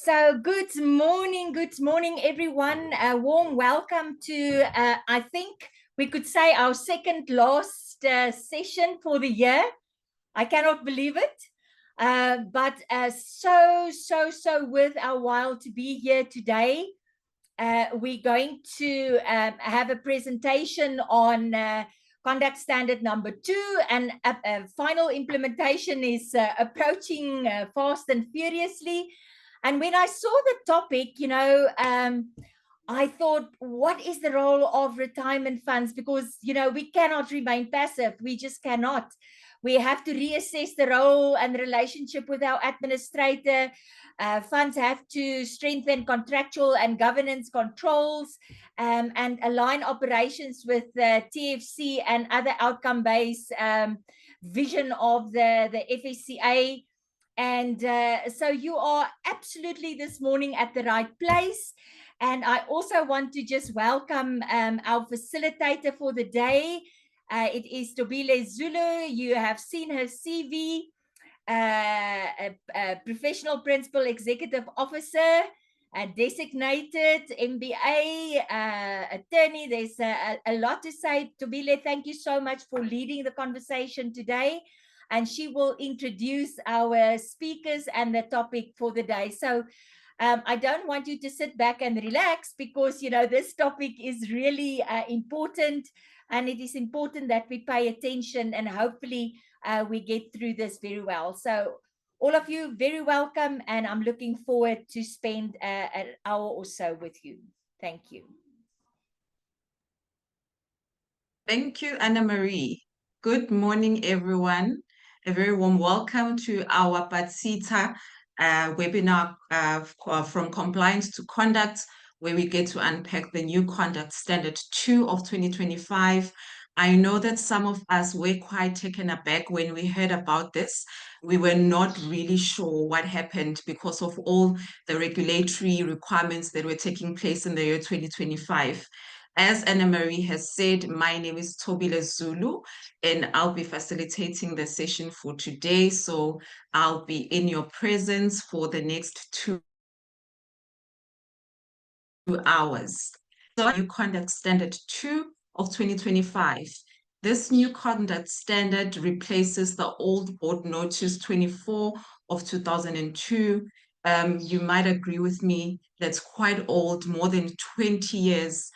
So good morning, everyone. A warm welcome to, I think we could say, our second last session for the year. I cannot believe it. But so worth our while to be here today. We're going to have a presentation on conduct standard number 2, and final implementation is approaching fast and furiously. And when I saw the topic, I thought, what is the role of retirement funds? Because, we cannot remain passive. We just cannot. We have to reassess the role and relationship with our administrator. Funds have to strengthen contractual and governance controls, and align operations with the TFC and other outcome-based vision of the FSCA. And so you are absolutely this morning at the right place. And I also want to just welcome our facilitator for the day. It is Tobile Zulu. You have seen her CV, a professional principal executive officer, a designated MBA attorney. There's a lot to say. Tobile, thank you so much for leading the conversation today. And she will introduce our speakers and the topic for the day. So I don't want you to sit back and relax, because, this topic is really important, and it is important that we pay attention, and hopefully we get through this very well. So all of you, very welcome, and I'm looking forward to spend an hour or so with you. Thank you. Thank you, Anna Marie. Good morning, everyone. A very warm welcome to our PATSITA webinar from compliance to conduct, where we get to unpack the new conduct standard 2 of 2025. I know that some of us were quite taken aback when we heard about this. We were not really sure what happened because of all the regulatory requirements that were taking place in the year 2025. As Anna Marie has said, my name is Tobile Zulu, and I'll be facilitating the session for today. So I'll be in your presence for the next 2 hours. So new conduct standard 2 of 2025. This new conduct standard replaces the old board notice 24 of 2002. You might agree with me, that's quite old, more than 20 years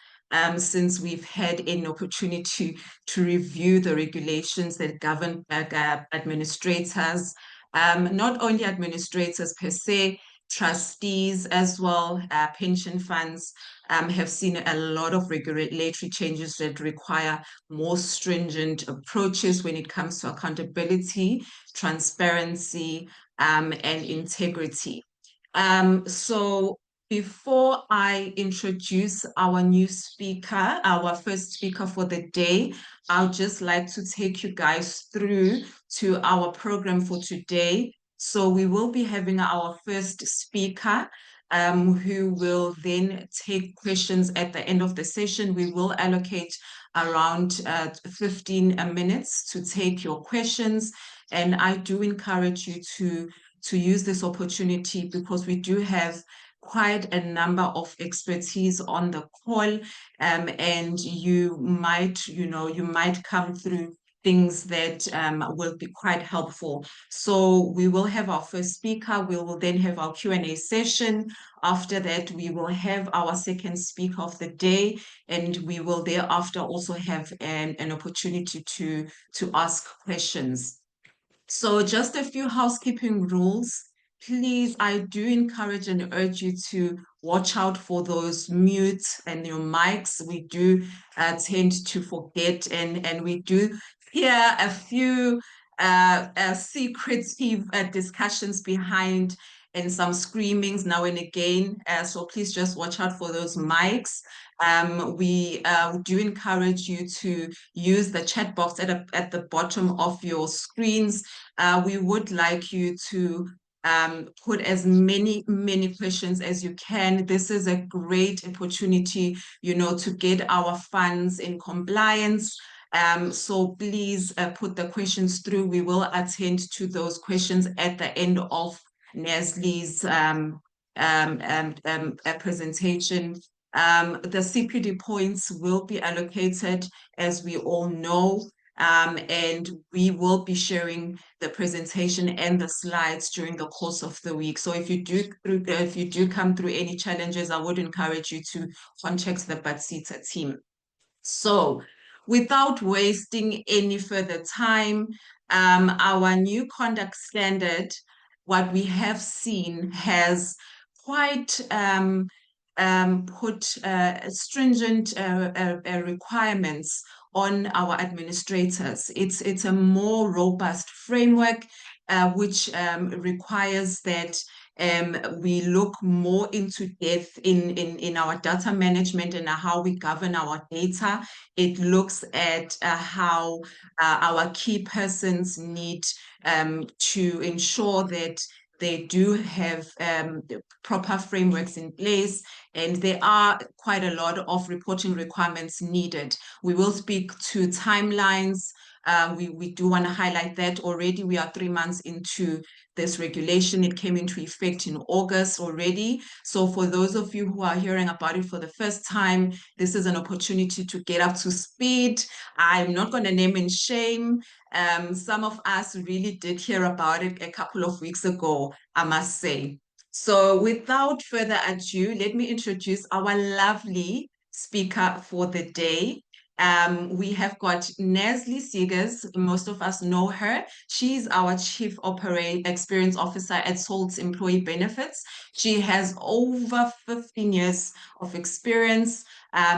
since we've had an opportunity to review the regulations that govern administrators, not only administrators per se, trustees as well, pension funds have seen a lot of regulatory changes that require more stringent approaches when it comes to accountability, transparency, and integrity. So before I introduce our new speaker, our first speaker for the day, I'd just like to take you guys through to our program for today. So we will be having our first speaker, who will then take questions at the end of the session. We will allocate around 15 minutes to take your questions. And I do encourage you to use this opportunity, because we do have quite a number of expertise on the call, and you might come through things that will be quite helpful. So we will have our first speaker. We will then have our Q&A session. After that, we will have our second speaker of the day, and we will thereafter also have an opportunity to ask questions. So just a few housekeeping rules. Please, I do encourage and urge you to watch out for those mutes and your mics. We do tend to forget, and we do hear a few secretive discussions behind, and some screamings now and again. So please just watch out for those mics. We do encourage you to use the chat box at the bottom of your screens. We would like you to put as many questions as you can. This is a great opportunity, to get our funds in compliance. So please put the questions through. We will attend to those questions at the end of Leslie's presentation. The CPD points will be allocated, as we all know, and we will be sharing the presentation and the slides during the course of the week. So if you do come through any challenges, I would encourage you to contact the Batsita team. So without wasting any further time, our new conduct standard, what we have seen, has quite put stringent requirements on our administrators. It's a more robust framework which requires that we look more into depth in our data management and how we govern our data. It looks at how our key persons need to ensure that they do have proper frameworks in place, and there are quite a lot of reporting requirements needed. We will speak to timelines. We do want to highlight that already we are 3 months into this regulation. It came into effect in August already. So for those of you who are hearing about it for the first time, this is an opportunity to get up to speed. I'm not going to name and shame. Some of us really did hear about it a couple of weeks ago, I must say. So without further ado, let me introduce our lovely speaker for the day. We have got Nesli Seegers. Most of us know her. She's our Chief Experience Officer at Salt's Employee Benefits. She has over 15 years of experience.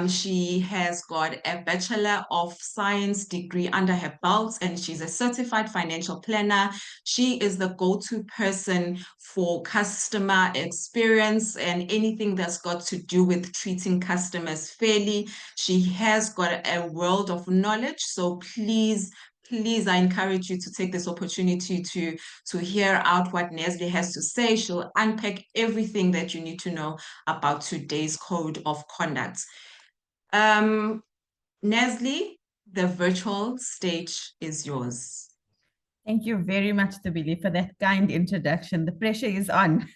She has got a Bachelor of Science degree under her belt, and she's a certified financial planner. She is the go-to person for customer experience and anything that's got to do with treating customers fairly. She has got a world of knowledge, so please, I encourage you to take this opportunity to hear out what Nesli has to say. She'll unpack everything that you need to know about today's code of conduct. Nesli, the virtual stage is yours. Thank you very much, Tabili, for that kind introduction. The pressure is on.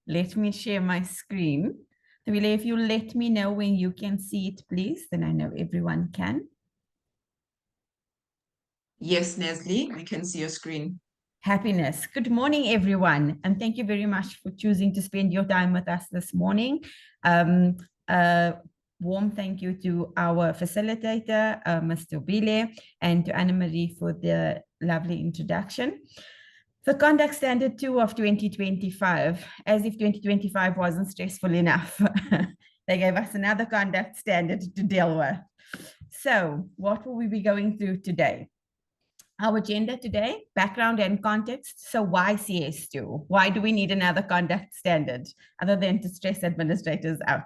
Let me share my screen. Tabili, if you let me know when you can see it, please, then I know everyone can. Yes, Nesli, we can see your screen. Happiness. Good morning, everyone. And thank you very much for choosing to spend your time with us this morning. Warm thank you to our facilitator, Mr. Bile, and to Anna-Marie for the lovely introduction. The Conduct Standard 2 of 2025, as if 2025 wasn't stressful enough. They gave us another conduct standard to deal with. So what will we be going through today? Our agenda today, background and context. So why CS2? Why do we need another conduct standard other than to stress administrators out?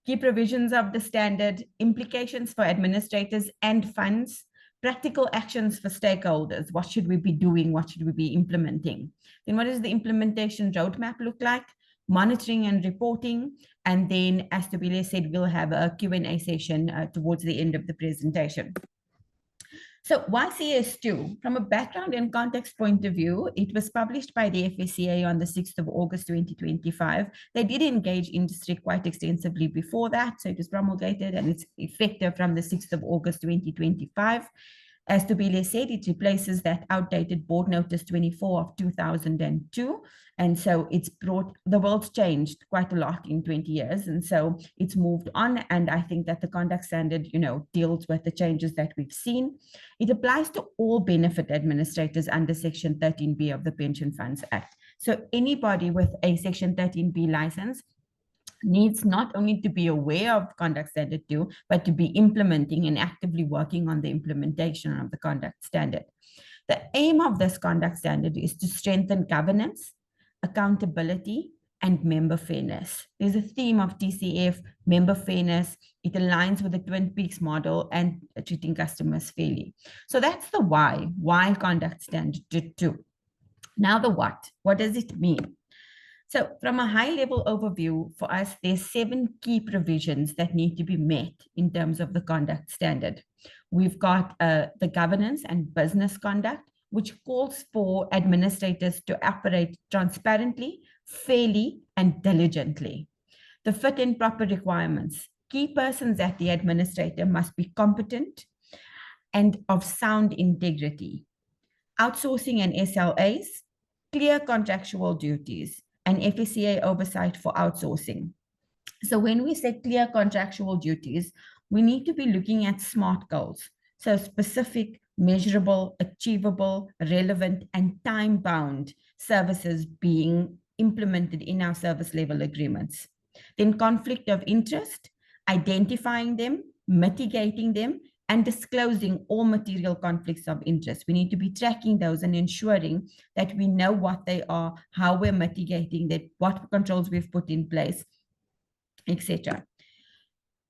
Key provisions of the standard, implications for administrators and funds, practical actions for stakeholders. What should we be doing? What should we be implementing? Then what does the implementation roadmap look like? Monitoring and reporting. And then, as Tobile said, we'll have a Q&A session towards the end of the presentation. So why CS2? From a background and context point of view, it was published by the FSCA on the 6th of August 2025. They did engage industry quite extensively before that, so it was promulgated and it's effective from the 6th of August 2025. As Tobile said, it replaces that outdated board notice 24 of 2002. And so it's brought, the world's changed quite a lot in 20 years. And so it's moved on. And I think that the conduct standard, deals with the changes that we've seen. It applies to all benefit administrators under Section 13B of the Pension Funds Act. So anybody with a Section 13B license needs not only to be aware of Conduct Standard 2, but to be implementing and actively working on the implementation of the Conduct Standard. The aim of this Conduct Standard is to strengthen governance, accountability, and member fairness. There's a theme of TCF, member fairness. It aligns with the Twin Peaks model and treating customers fairly. So that's the why Conduct Standard 2. Now the what does it mean? So from a high-level overview, for us, there's 7 key provisions that need to be met in terms of the conduct standard. We've got the governance and business conduct, which calls for administrators to operate transparently, fairly, and diligently. The fit and proper requirements. Key persons at the administrator must be competent and of sound integrity. Outsourcing and SLAs, clear contractual duties, and FSCA oversight for outsourcing. So when we say clear contractual duties, we need to be looking at SMART goals. So specific, measurable, achievable, relevant, and time-bound services being implemented in our service level agreements. Then conflict of interest, identifying them, mitigating them, and disclosing all material conflicts of interest. We need to be tracking those and ensuring that we know what they are, how we're mitigating that, what controls we've put in place, etc.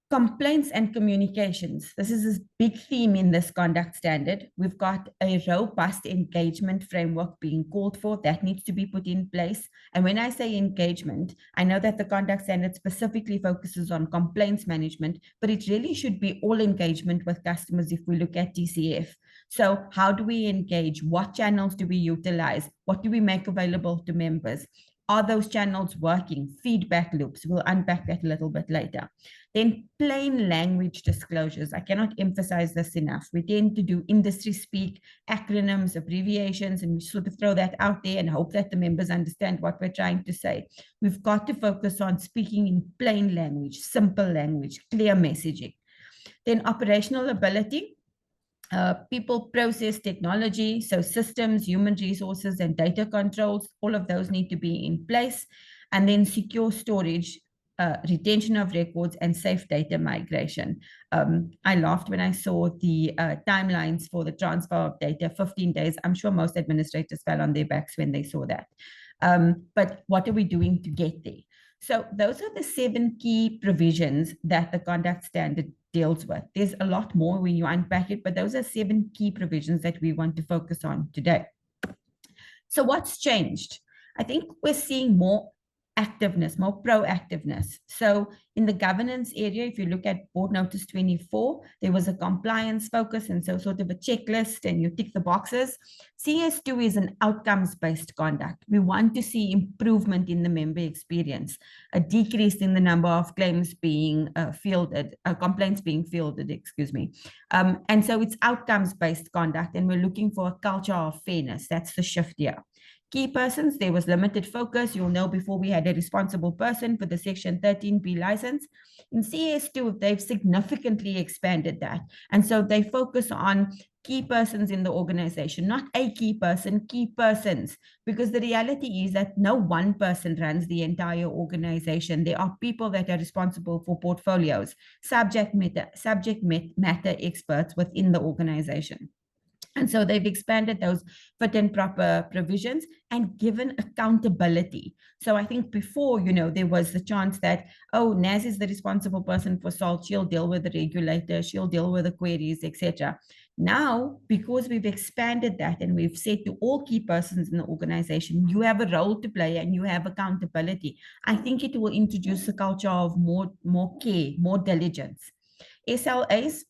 Complaints and communications. This is a big theme in this conduct standard. We've got a robust engagement framework being called for that needs to be put in place. And when I say engagement, I know that the conduct standard specifically focuses on complaints management, but it really should be all engagement with customers if we look at TCF. So how do we engage? What channels do we utilize? What do we make available to members? Are those channels working? Feedback loops. We'll unpack that a little bit later. Then plain language disclosures. I cannot emphasize this enough. We tend to do industry speak, acronyms, abbreviations, and we sort of throw that out there and hope that the members understand what we're trying to say. We've got to focus on speaking in plain language, simple language, clear messaging. Then operational ability. People, process, technology, so systems, human resources, and data controls, all of those need to be in place. And then secure storage, retention of records, and safe data migration. I laughed when I saw the timelines for the transfer of data, 15 days. I'm sure most administrators fell on their backs when they saw that. But what are we doing to get there? So those are the 7 key provisions that the conduct standard deals with. There's a lot more when you unpack it, but those are 7 key provisions that we want to focus on today. So what's changed? I think we're seeing more activeness, more proactiveness. So in the governance area, if you look at Board Notice 24, there was a compliance focus and so sort of a checklist and you tick the boxes. CS2 is an outcomes-based conduct. We want to see improvement in the member experience, a decrease in the number of claims being fielded, complaints being fielded, excuse me. And so it's outcomes-based conduct and we're looking for a culture of fairness. That's the shift here. Key persons, there was limited focus. You'll know before we had a responsible person for the Section 13B license. In CS2, they've significantly expanded that. And so they focus on key persons in the organization, not a key person, key persons, because the reality is that no one person runs the entire organization. There are people that are responsible for portfolios, subject matter experts within the organization. And so they've expanded those fit and proper provisions and given accountability. So I think before, there was the chance that, oh, Naz is the responsible person for SALT, she'll deal with the regulator, she'll deal with the queries, etc. Now, because we've expanded that and we've said to all key persons in the organization, you have a role to play and you have accountability, I think it will introduce a culture of more care, more diligence. SLAs,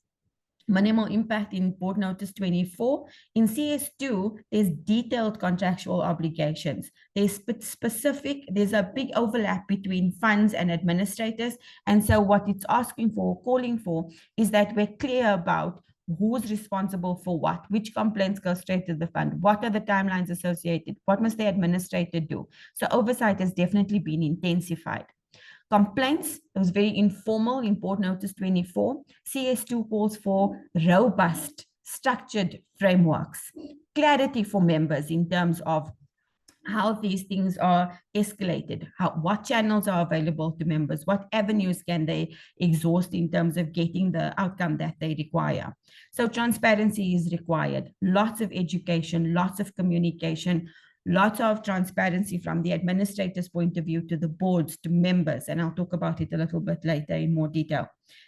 minimal impact in Board Notice 24. In CS2, there's detailed contractual obligations. There's a big overlap between funds and administrators. And so what it's asking for, calling for, is that we're clear about who's responsible for what, which complaints go straight to the fund, what are the timelines associated, what must the administrator do. So oversight has definitely been intensified. Complaints, it was very informal in Board Notice 24. CS2 calls for robust, structured frameworks, clarity for members in terms of how these things are escalated, what channels are available to members, what avenues can they exhaust in terms of getting the outcome that they require. So transparency is required, lots of education, lots of communication, lots of transparency from the administrator's point of view to the boards, to members, and I'll talk about it a little bit later in more detail.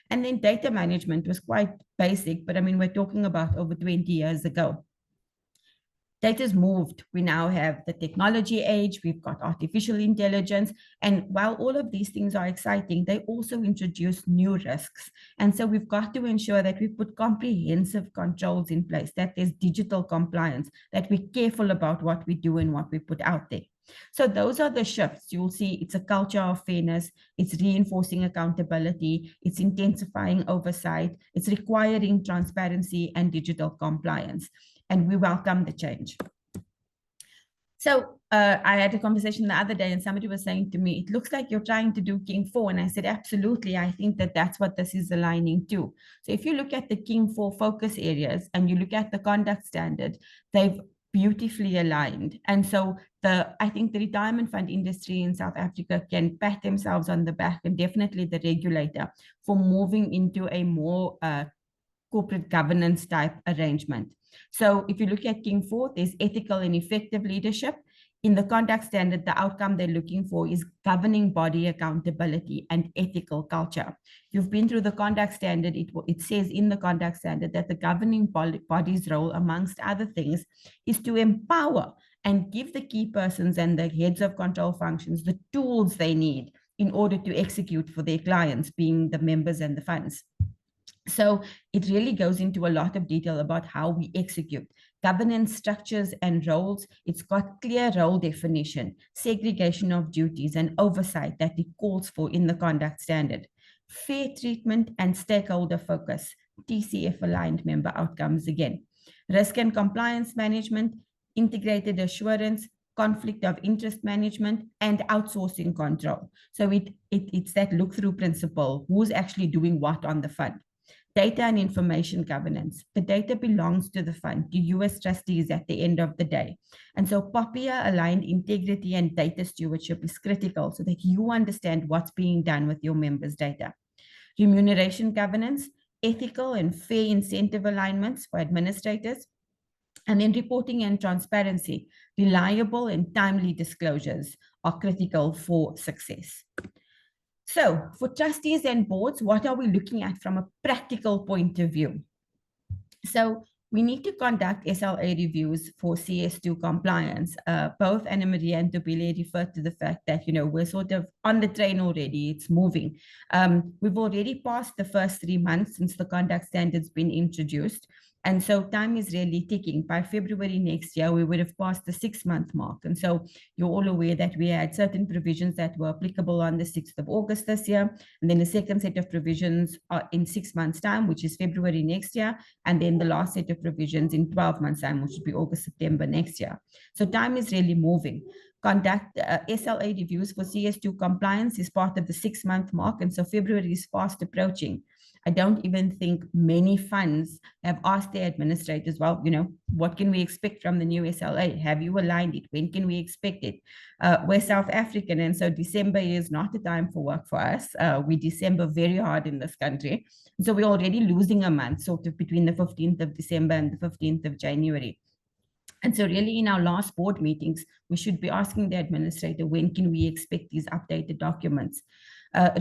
And then data management was quite basic, but I mean, we're talking about over 20 years ago. Data's moved. We now have the technology age, we've got artificial intelligence, and while all of these things are exciting, they also introduce new risks. And so we've got to ensure that we put comprehensive controls in place, that there's digital compliance, that we're careful about what we do and what we put out there. So those are the shifts. You'll see it's a culture of fairness, it's reinforcing accountability, it's intensifying oversight, it's requiring transparency and digital compliance. And we welcome the change. So I had a conversation the other day and somebody was saying to me, it looks like you're trying to do King 4. And I said, absolutely. I think that that's what this is aligning to. So if you look at the King 4 focus areas and you look at the conduct standard, they've beautifully aligned. And so I think the retirement fund industry in South Africa can pat themselves on the back, and definitely the regulator, for moving into a more corporate governance type arrangement. So if you look at King 4, there's ethical and effective leadership. In the conduct standard, the outcome they're looking for is governing body accountability and ethical culture. You've been through the conduct standard. It says in the conduct standard that the governing body's role, amongst other things, is to empower and give the key persons and the heads of control functions the tools they need in order to execute for their clients, being the members and the funds. So it really goes into a lot of detail about how we execute governance structures and roles. It's got clear role definition, segregation of duties, and oversight that it calls for in the conduct standard. Fair treatment and stakeholder focus, TCF aligned member outcomes again. Risk and compliance management, integrated assurance, conflict of interest management, and outsourcing control. So it's that look-through principle, who's actually doing what on the fund. Data and information governance. The data belongs to the fund, to US trustees at the end of the day. And so POPIA aligned integrity and data stewardship is critical so that you understand what's being done with your members' data. Remuneration governance, ethical and fair incentive alignments for administrators. And then reporting and transparency, reliable and timely disclosures are critical for success. So for trustees and boards, what are we looking at from a practical point of view? So we need to conduct SLA reviews for CS2 compliance. Both Anna Maria and Tobile referred to the fact that, we're sort of on the train already, it's moving. We've already passed the first 3 months since the conduct standard's been introduced. And so time is really ticking. By February next year, we would have passed the 6-month mark. And so you're all aware that we had certain provisions that were applicable on the 6th of August this year. And then the second set of provisions are in 6 months' time, which is February next year. And then the last set of provisions in 12 months' time, which would be August, September next year. So time is really moving. Conduct SLA reviews for CS2 compliance is part of the 6-month mark. And so February is fast approaching. I don't even think many funds have asked their administrators, well, what can we expect from the new SLA? Have you aligned it? When can we expect it? We're South African, and so December is not a time for work for us. We December very hard in this country. So we're already losing a month, sort of between the 15th of December and the 15th of January. And so really in our last board meetings, we should be asking the administrator, when can we expect these updated documents?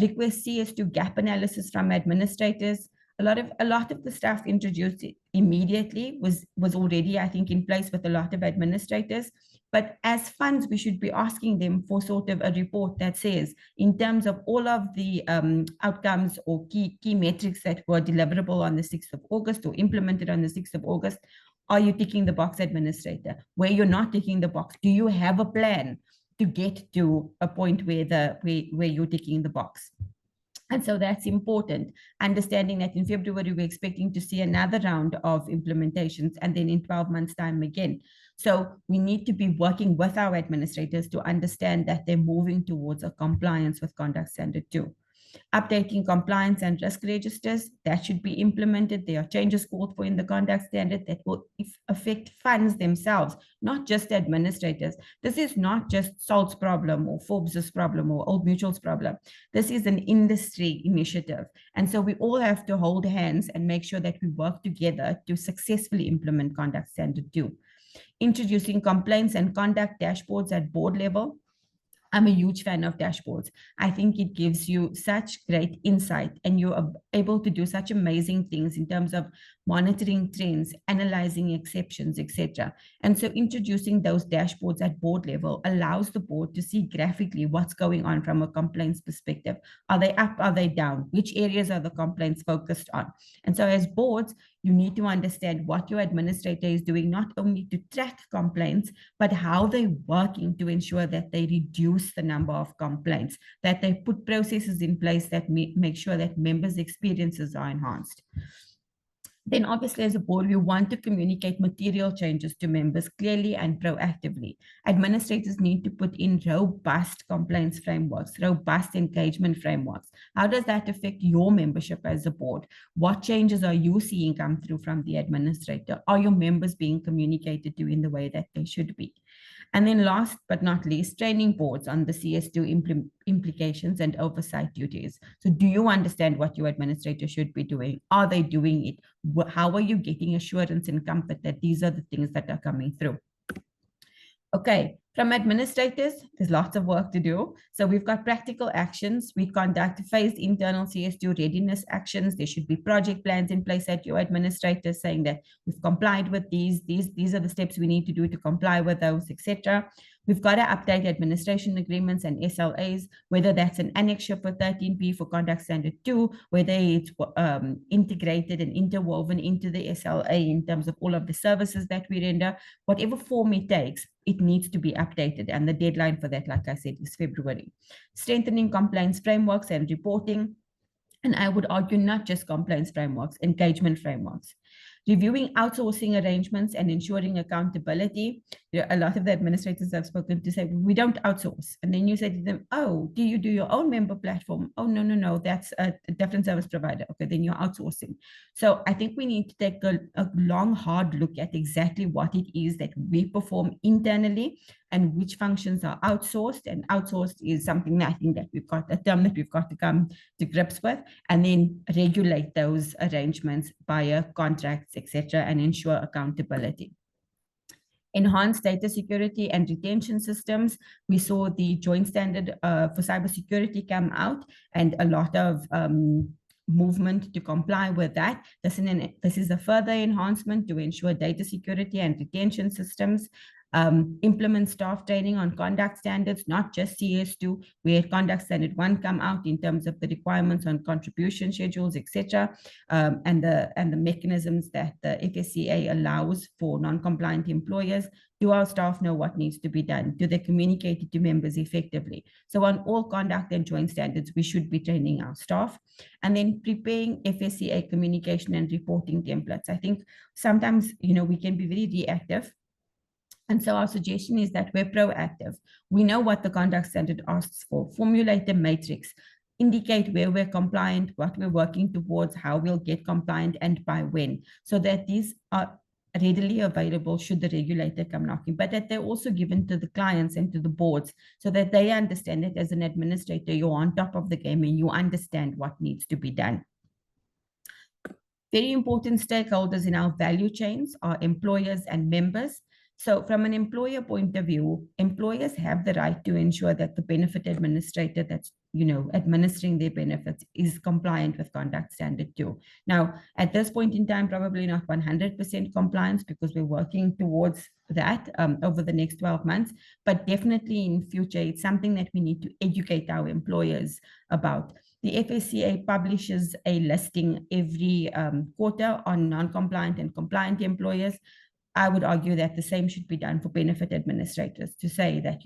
Request CS2 gap analysis from administrators. A lot of the stuff introduced immediately was already, I think, in place with a lot of administrators. But as funds, we should be asking them for sort of a report that says, in terms of all of the outcomes or key metrics that were deliverable on the 6th of August or implemented on the 6th of August, are you ticking the box, administrator? Where you're not ticking the box, do you have a plan to get to a point where you're ticking the box? And so that's important, understanding that in February, we're expecting to see another round of implementations, and then in 12 months' time again. So we need to be working with our administrators to understand that they're moving towards a compliance with Conduct Standard 2. Updating compliance and risk registers, that should be implemented. There are changes called for in the conduct standard that will affect funds themselves, not just administrators. This is not just SALT's problem or Forbes's problem or Old Mutual's problem. This is an industry initiative. And so we all have to hold hands and make sure that we work together to successfully implement Conduct Standard 2. Introducing complaints and conduct dashboards at board level. I'm a huge fan of dashboards. I think it gives you such great insight and you're able to do such amazing things in terms of monitoring trends, analyzing exceptions, etc. And so introducing those dashboards at board level allows the board to see graphically what's going on from a complaints perspective. Are they up? Are they down? Which areas are the complaints focused on? And so as boards, you need to understand what your administrator is doing, not only to track complaints, but how they're working to ensure that they reduce the number of complaints, that they put processes in place that make sure that members' experiences are enhanced. Then obviously as a board, we want to communicate material changes to members clearly and proactively. Administrators need to put in robust complaints frameworks, robust engagement frameworks. How does that affect your membership as a board? What changes are you seeing come through from the administrator? Are your members being communicated to in the way that they should be? And then last but not least, training boards on the CS2 implications and oversight duties. So do you understand what your administrator should be doing? Are they doing it? How are you getting assurance and comfort that these are the things that are coming through? Okay, from administrators, there's lots of work to do. So we've got practical actions. We conduct phased internal CS2 readiness actions. There should be project plans in place at your administrators saying that we've complied with these are the steps we need to do to comply with those, etc. We've got to update administration agreements and SLAs, whether that's an annexure for 13P for Conduct Standard 2, whether it's integrated and interwoven into the SLA in terms of all of the services that we render, whatever form it takes, it needs to be updated. And the deadline for that, like I said, is February. Strengthening compliance frameworks and reporting. And I would argue not just compliance frameworks, engagement frameworks. Reviewing outsourcing arrangements and ensuring accountability. A lot of the administrators I've spoken to say, we don't outsource. And then you say to them, oh, do you do your own member platform? Oh, no, that's a different service provider. Okay, then you're outsourcing. So I think we need to take a long, hard look at exactly what it is that we perform internally and which functions are outsourced. And outsourced is something that I think that we've got, a term that we've got to come to grips with, and then regulate those arrangements via contracts, etc., and ensure accountability. Enhance data security and retention systems. We saw the joint standard for cybersecurity come out, and a lot of movement to comply with that. This is a further enhancement to ensure data security and retention systems. Implement staff training on conduct standards, not just CS2, where conduct standard 1 come out in terms of the requirements on contribution schedules, etc., and the mechanisms that the FSCA allows for non-compliant employers. Do our staff know what needs to be done? Do they communicate it to members effectively? So on all conduct and joint standards, we should be training our staff. And then preparing FSCA communication and reporting templates. I think sometimes, we can be very reactive. And so our suggestion is that we're proactive. We know what the conduct standard asks for. Formulate a matrix. Indicate where we're compliant, what we're working towards, how we'll get compliant, and by when, so that these are readily available should the regulator come knocking, but that they're also given to the clients and to the boards so that they understand that as an administrator, you're on top of the game and you understand what needs to be done. Very important stakeholders in our value chains are employers and members. So from an employer point of view, employers have the right to ensure that the benefit administrator that's, administering their benefits is compliant with Conduct Standard 2. Now, at this point in time, probably not 100% compliance because we're working towards that over the next 12 months, but definitely in future, it's something that we need to educate our employers about. The FSCA publishes a listing every quarter on non-compliant and compliant employers. I would argue that the same should be done for benefit administrators, to say that,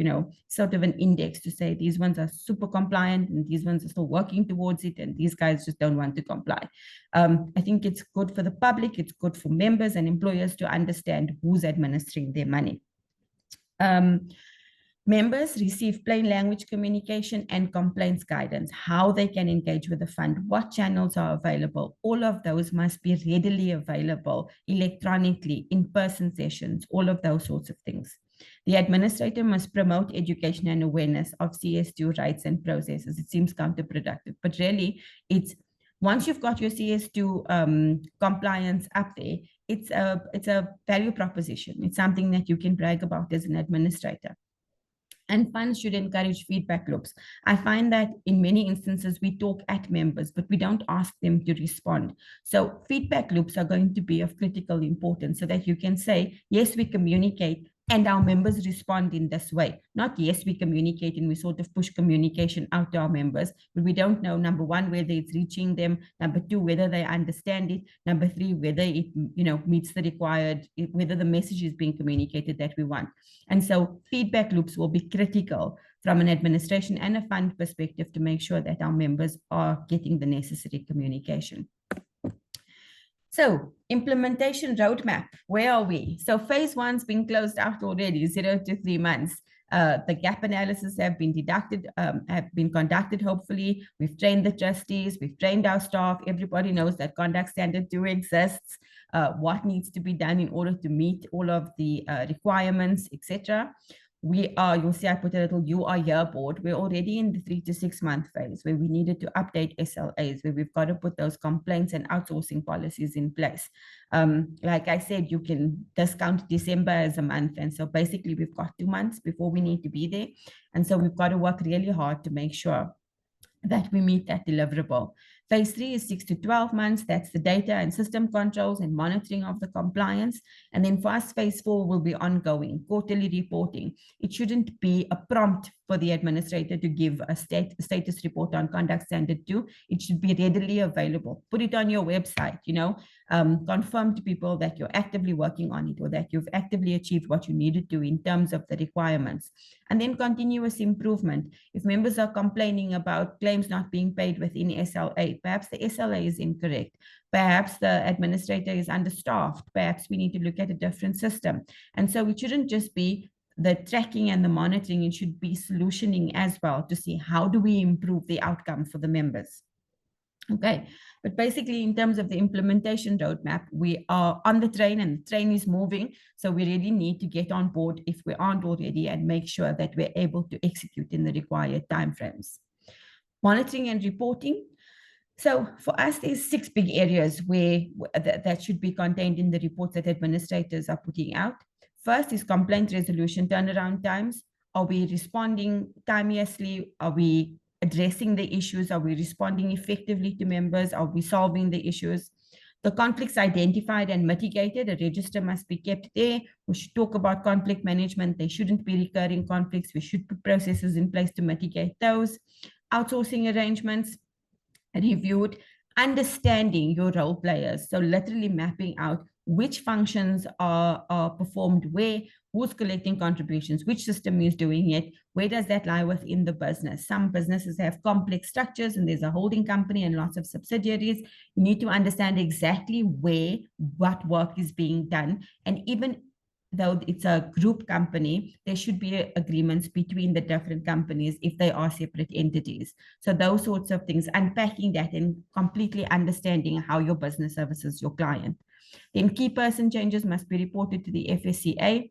sort of an index to say these ones are super compliant and these ones are still working towards it and these guys just don't want to comply. I think it's good for the public, it's good for members and employers to understand who's administering their money. Members receive plain language communication and complaints guidance, how they can engage with the fund, what channels are available. All of those must be readily available electronically, in-person sessions, all of those sorts of things. The administrator must promote education and awareness of CS2 rights and processes. It seems counterproductive, but really it's once you've got your CS2 compliance up there, it's a value proposition. It's something that you can brag about as an administrator. And funds should encourage feedback loops. I find that in many instances, we talk at members, but we don't ask them to respond. So feedback loops are going to be of critical importance so that you can say, yes, we communicate and our members respond in this way. Not, yes, we communicate and we sort of push communication out to our members, but we don't know, number one, whether it's reaching them, number two, whether they understand it, number three, whether it meets the required, whether the message is being communicated that we want. And so feedback loops will be critical from an administration and a fund perspective to make sure that our members are getting the necessary communication. So implementation roadmap, where are we? So phase one's been closed out already, 0 to 3 months. The gap analysis have been conducted, hopefully. We've trained the trustees, we've trained our staff. Everybody knows that conduct standard 2 exists, what needs to be done in order to meet all of the requirements, etc. You'll see I put a little "you are here" board. We're already in the 3 to 6 month phase where we needed to update SLAs, where we've got to put those complaints and outsourcing policies in place. Like I said, you can discount December as a month. And so basically we've got 2 months before we need to be there. And so we've got to work really hard to make sure that we meet that deliverable. Phase 3 is 6 to 12 months. That's the data and system controls and monitoring of the compliance. And then for us, phase 4 will be ongoing, quarterly reporting. It shouldn't be a prompt for the administrator to give a status report on conduct standard 2. It should be readily available. Put it on your website, confirm to people that you're actively working on it or that you've actively achieved what you needed to in terms of the requirements. And then continuous improvement. If members are complaining about claims not being paid within SLA, perhaps the SLA is incorrect. Perhaps the administrator is understaffed. Perhaps we need to look at a different system. And so it shouldn't just be the tracking and the monitoring, it should be solutioning as well to see how do we improve the outcome for the members. Okay, but basically in terms of the implementation roadmap, we are on the train and the train is moving. So we really need to get on board if we aren't already and make sure that we're able to execute in the required timeframes. Monitoring and reporting. So for us, there's 6 big areas that should be contained in the reports that administrators are putting out. First is complaint resolution turnaround times. Are we responding timeously? Are we addressing the issues? Are we responding effectively to members? Are we solving the issues? The conflicts identified and mitigated, a register must be kept there. We should talk about conflict management. There shouldn't be recurring conflicts. We should put processes in place to mitigate those. Outsourcing arrangements reviewed, understanding your role players. So literally mapping out which functions are performed where, who's collecting contributions, which system is doing it, where does that lie within the business. Some businesses have complex structures and there's a holding company and lots of subsidiaries. You need to understand exactly where, what work is being done. And even though it's a group company, there should be agreements between the different companies if they are separate entities. So those sorts of things, unpacking that and completely understanding how your business services your client. Then key person changes must be reported to the FSCA.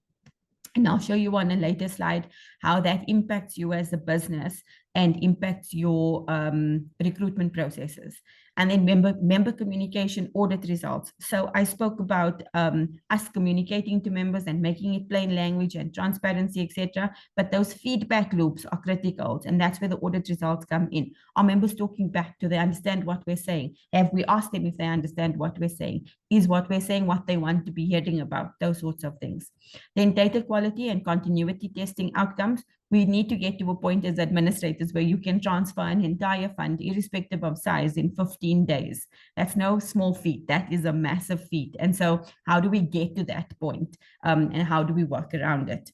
And I'll show you on a later slide how that impacts you as a business and impacts your recruitment processes. And then member communication audit results. So I spoke about us communicating to members and making it plain language and transparency, etc. But those feedback loops are critical, and that's where the audit results come in. Are members talking back? Do they understand what we're saying? Have we asked them if they understand what we're saying? Is what we're saying what they want to be hearing about? Those sorts of things. Then data quality and continuity testing outcomes. We need to get to a point as administrators where you can transfer an entire fund, irrespective of size, in 15 days. That's no small feat. That is a massive feat. And so how do we get to that point? And how do we work around it?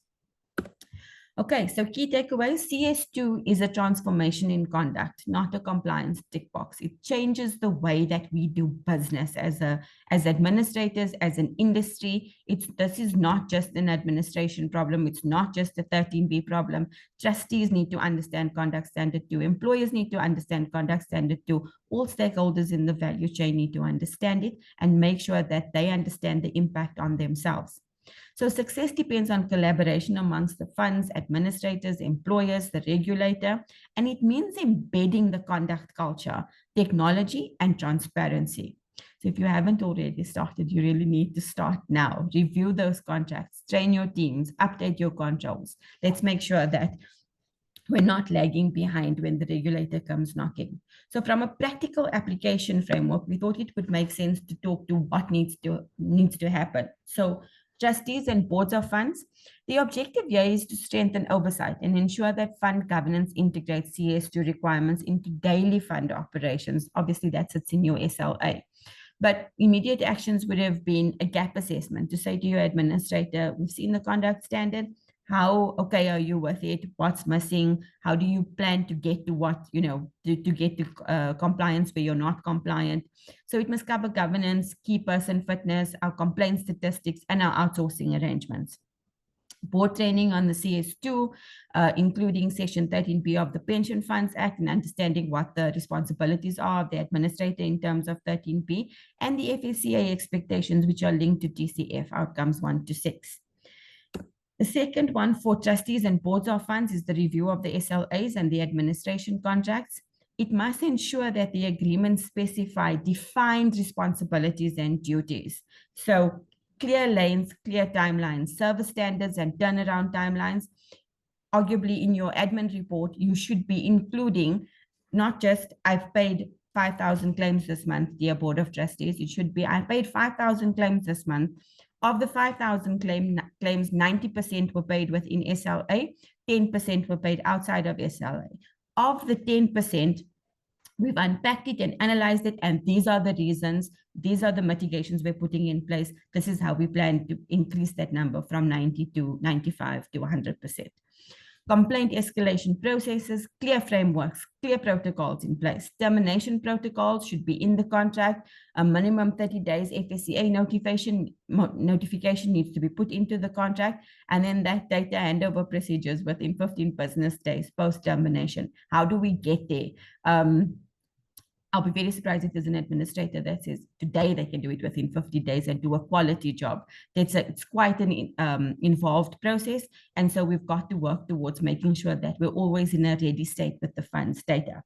Okay, so key takeaways. CS2 is a transformation in conduct, not a compliance tick box. It changes the way that we do business as administrators, as an industry. This is not just an administration problem. It's not just a 13B problem. Trustees need to understand conduct standard 2. Employers need to understand conduct standard 2. All stakeholders in the value chain need to understand it and make sure that they understand the impact on themselves. So success depends on collaboration amongst the funds, administrators, employers, the regulator, and it means embedding the conduct culture, technology, and transparency. So if you haven't already started, you really need to start now. Review those contracts, train your teams, update your controls. Let's make sure that we're not lagging behind when the regulator comes knocking. So from a practical application framework, we thought it would make sense to talk to what needs to happen. So trustees and boards of funds, the objective here is to strengthen oversight and ensure that fund governance integrates CS2 requirements into daily fund operations. Obviously, that sits in your SLA. But immediate actions would have been a gap assessment to say to your administrator, we've seen the conduct standard. How okay are you with it? What's missing? How do you plan to get to what, to get to compliance where you're not compliant? So it must cover governance, key person fitness, our complaint statistics, and our outsourcing arrangements. Board training on the CS2, including Section 13B of the Pension Funds Act and understanding what the responsibilities are of the administrator in terms of 13B, and the FSCA expectations, which are linked to TCF outcomes 1 to 6. The second one for trustees and boards of funds is the review of the SLAs and the administration contracts. It must ensure that the agreements specify defined responsibilities and duties. So clear lanes, clear timelines, service standards, and turnaround timelines. Arguably, in your admin report, you should be including not just, I've paid 5,000 claims this month, dear Board of Trustees. It should be, I paid 5,000 claims this month. Of the 5,000 claims, 90% were paid within SLA, 10% were paid outside of SLA. Of the 10%, we've unpacked it and analyzed it, and these are the reasons, these are the mitigations we're putting in place. This is how we plan to increase that number from 90 to 95 to 100%. Complaint escalation processes, clear frameworks, clear protocols in place. Termination protocols should be in the contract. A minimum 30 days FSCA notification needs to be put into the contract, and then that data handover procedures within 15 business days post-termination. How do we get there? I'll be very surprised if there's an administrator that says today they can do it within 50 days and do a quality job. It's quite an involved process. And so we've got to work towards making sure that we're always in a ready state with the funds data.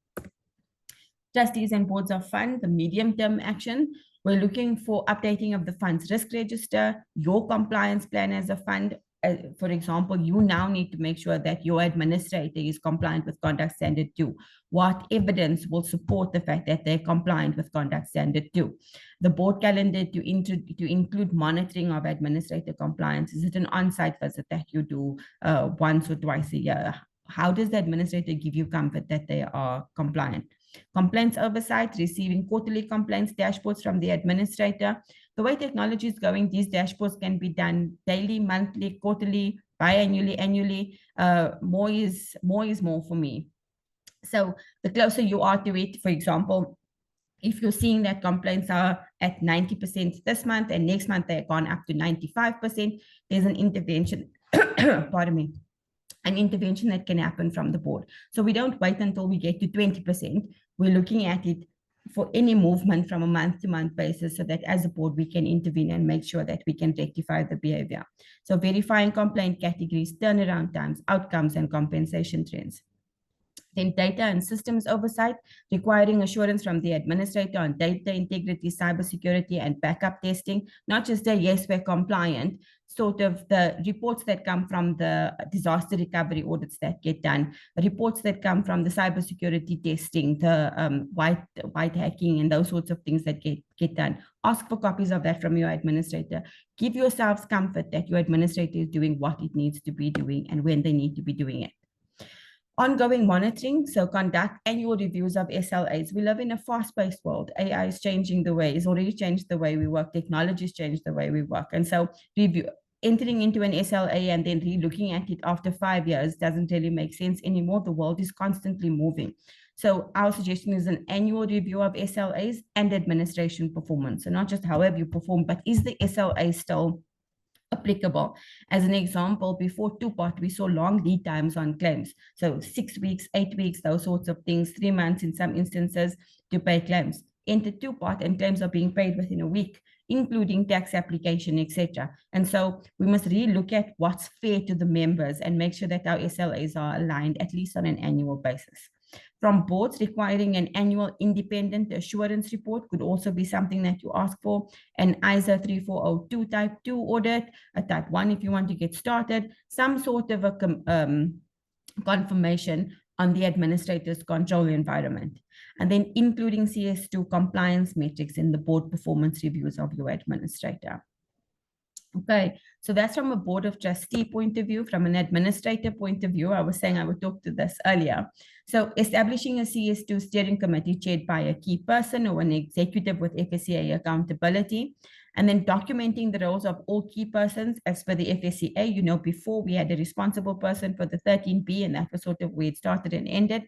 Trustees and boards of funds, the medium-term action, we're looking for updating of the fund's risk register, your compliance plan as a fund. For example, you now need to make sure that your administrator is compliant with Conduct Standard 2. What evidence will support the fact that they're compliant with Conduct Standard 2? The board calendar to include monitoring of administrator compliance. Is it an on-site visit that you do once or twice a year? How does the administrator give you comfort that they are compliant? Complaints oversight, receiving quarterly complaints dashboards from the administrator. The way technology is going, these dashboards can be done daily, monthly, quarterly, biannually, annually. More is more for me. So the closer you are to it, for example, if you're seeing that complaints are at 90% this month and next month they've gone up to 95%, there's an intervention, pardon me, an intervention that can happen from the board. So we don't wait until we get to 20%. We're looking at it for any movement from a month-to-month basis so that as a board, we can intervene and make sure that we can rectify the behavior. So verifying complaint categories, turnaround times, outcomes, and compensation trends. Then data and systems oversight, requiring assurance from the administrator on data integrity, cybersecurity, and backup testing, not just a yes, we're compliant, sort of the reports that come from the disaster recovery audits that get done, reports that come from the cybersecurity testing, the white hacking, and those sorts of things that get done. Ask for copies of that from your administrator. Give yourselves comfort that your administrator is doing what it needs to be doing and when they need to be doing it. Ongoing monitoring, so conduct annual reviews of SLAs. We live in a fast-paced world. AI is changing the way, it's already changed the way we work. Technology has changed the way we work. And so entering into an SLA and then re-looking at it after 5 years doesn't really make sense anymore. The world is constantly moving. So our suggestion is an annual review of SLAs and administration performance. So not just how have you performed, but is the SLA still applicable? As an example, before two-part, we saw long lead times on claims. So 6 weeks, 8 weeks, those sorts of things, 3 months in some instances to pay claims. Enter two-part and claims are being paid within a week, including tax application, etc. And so we must re-look at what's fair to the members and make sure that our SLAs are aligned at least on an annual basis. From boards, requiring an annual independent assurance report could also be something that you ask for. An ISO 3402 type 2 audit, a type 1 if you want to get started, some sort of a confirmation on the administrator's control environment, and then including CS2 compliance metrics in the board performance reviews of your administrator. Okay, so that's from a board of trustee point of view. From an administrator point of view, I was saying I would talk to this earlier. So establishing a CS2 steering committee chaired by a key person or an executive with FSCA accountability, and then documenting the roles of all key persons as per the FSCA. You know, before we had a responsible person for the 13B, and that was sort of where it started and ended.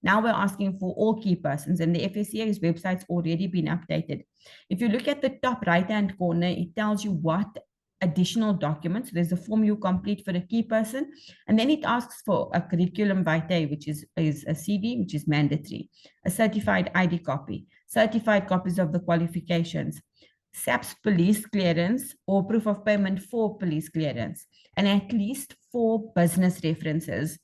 Now we're asking for all key persons, and the FSCA's website's already been updated. If you look at the top right-hand corner, it tells you what additional documents. There's a form you complete for a key person, and then it asks for a curriculum vitae, which is a CV, which is mandatory, a certified ID copy, certified copies of the qualifications, SAP's police clearance or proof of payment for police clearance, and at least 4 business references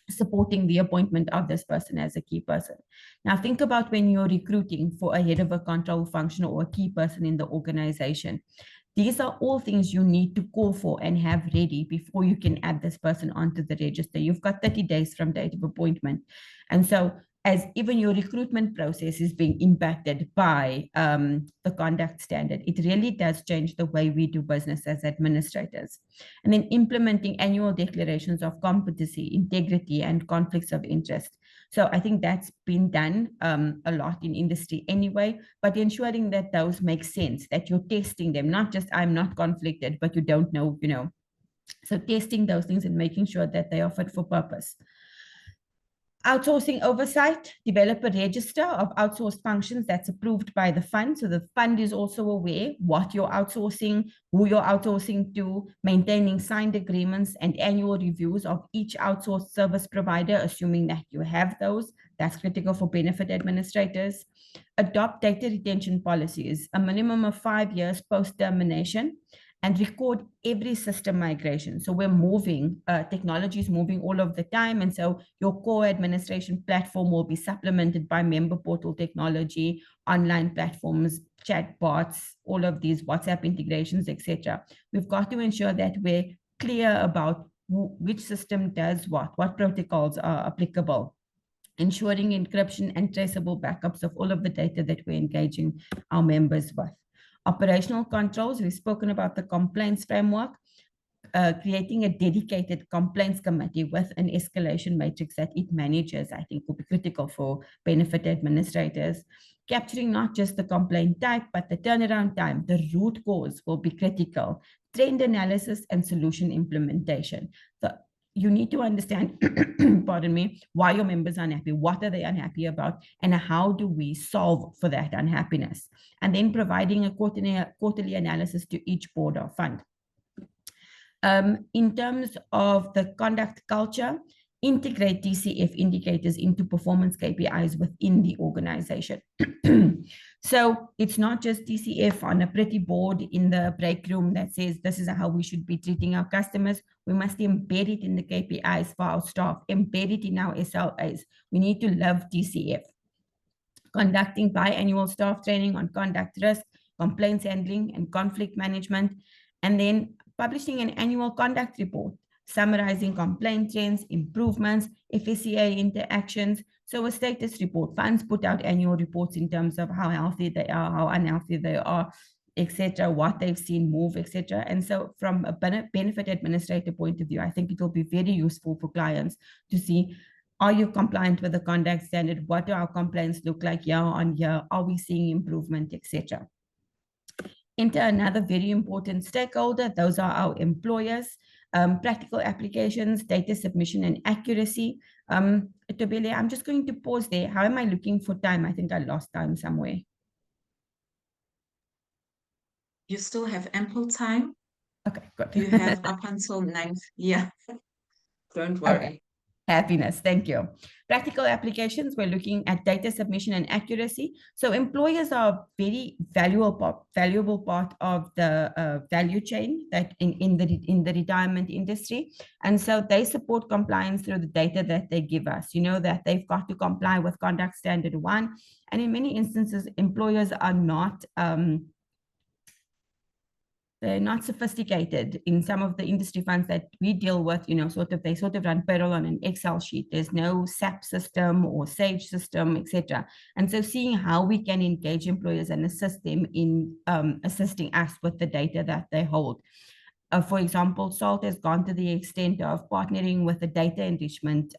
supporting the appointment of this person as a key person. Now think about when you're recruiting for a head of a control function or a key person in the organization. These are all things you need to call for and have ready before you can add this person onto the register. You've got 30 days from date of appointment. And so as even your recruitment process is being impacted by the conduct standard, it really does change the way we do business as administrators. And then implementing annual declarations of competency, integrity, and conflicts of interest. So I think that's been done a lot in industry anyway, but ensuring that those make sense, that you're testing them, not just I'm not conflicted, but you don't know, you know. So testing those things and making sure that they are fit for purpose. Outsourcing oversight, develop a register of outsourced functions that's approved by the fund. So the fund is also aware what you're outsourcing, who you're outsourcing to, maintaining signed agreements and annual reviews of each outsourced service provider, assuming that you have those. That's critical for benefit administrators. Adopt data retention policies, a minimum of 5 years post-termination, and record every system migration. So we're moving, technology is moving all of the time. And so your core administration platform will be supplemented by member portal technology, online platforms, chat bots, all of these WhatsApp integrations, etc. We've got to ensure that we're clear about which system does what protocols are applicable, ensuring encryption and traceable backups of all of the data that we're engaging our members with. Operational controls, we've spoken about the complaints framework, creating a dedicated complaints committee with an escalation matrix that it manages, I think will be critical for benefit administrators. Capturing not just the complaint type, but the turnaround time, the root cause will be critical. Trend analysis and solution implementation. So you need to understand, pardon me, why your members are unhappy, what are they unhappy about, and how do we solve for that unhappiness? And then providing a quarterly analysis to each board or fund. In terms of the conduct culture, integrate DCF indicators into performance KPIs within the organization. So it's not just DCF on a pretty board in the break room that says this is how we should be treating our customers. We must embed it in the KPIs for our staff, embed it in our SLAs. We need to love DCF. Conducting biannual staff training on conduct risk, complaints handling, and conflict management, and then publishing an annual conduct report, summarizing complaint trends, improvements, FSCA interactions. So a status report, funds put out annual reports in terms of how healthy they are, how unhealthy they are, etc., what they've seen move, etc. And so from a benefit administrator point of view, I think it will be very useful for clients to see, are you compliant with the conduct standard? What do our complaints look like year on year? Are we seeing improvement, etc.? Enter another very important stakeholder. Those are our employers. Practical applications, data submission, and accuracy. Tobele, I'm just going to pause there. How am I looking for time? I think I lost time somewhere. You still have ample time. Okay, good. You have up until 9. Yeah, don't worry. Okay. Happiness, thank you. Practical applications, we're looking at data submission and accuracy. So employers are a very valuable part of the value chain that in the retirement industry. And so they support compliance through the data that they give us. You know that they've got to comply with Conduct Standard 1. And in many instances, employers are not they're not sophisticated. In some of the industry funds that we deal with, you know, they sort of run payroll on an Excel sheet. There's no SAP system or Sage system, etc. And so seeing how we can engage employers and assist them in assisting us with the data that they hold. For example, SALT has gone to the extent of partnering with a data enrichment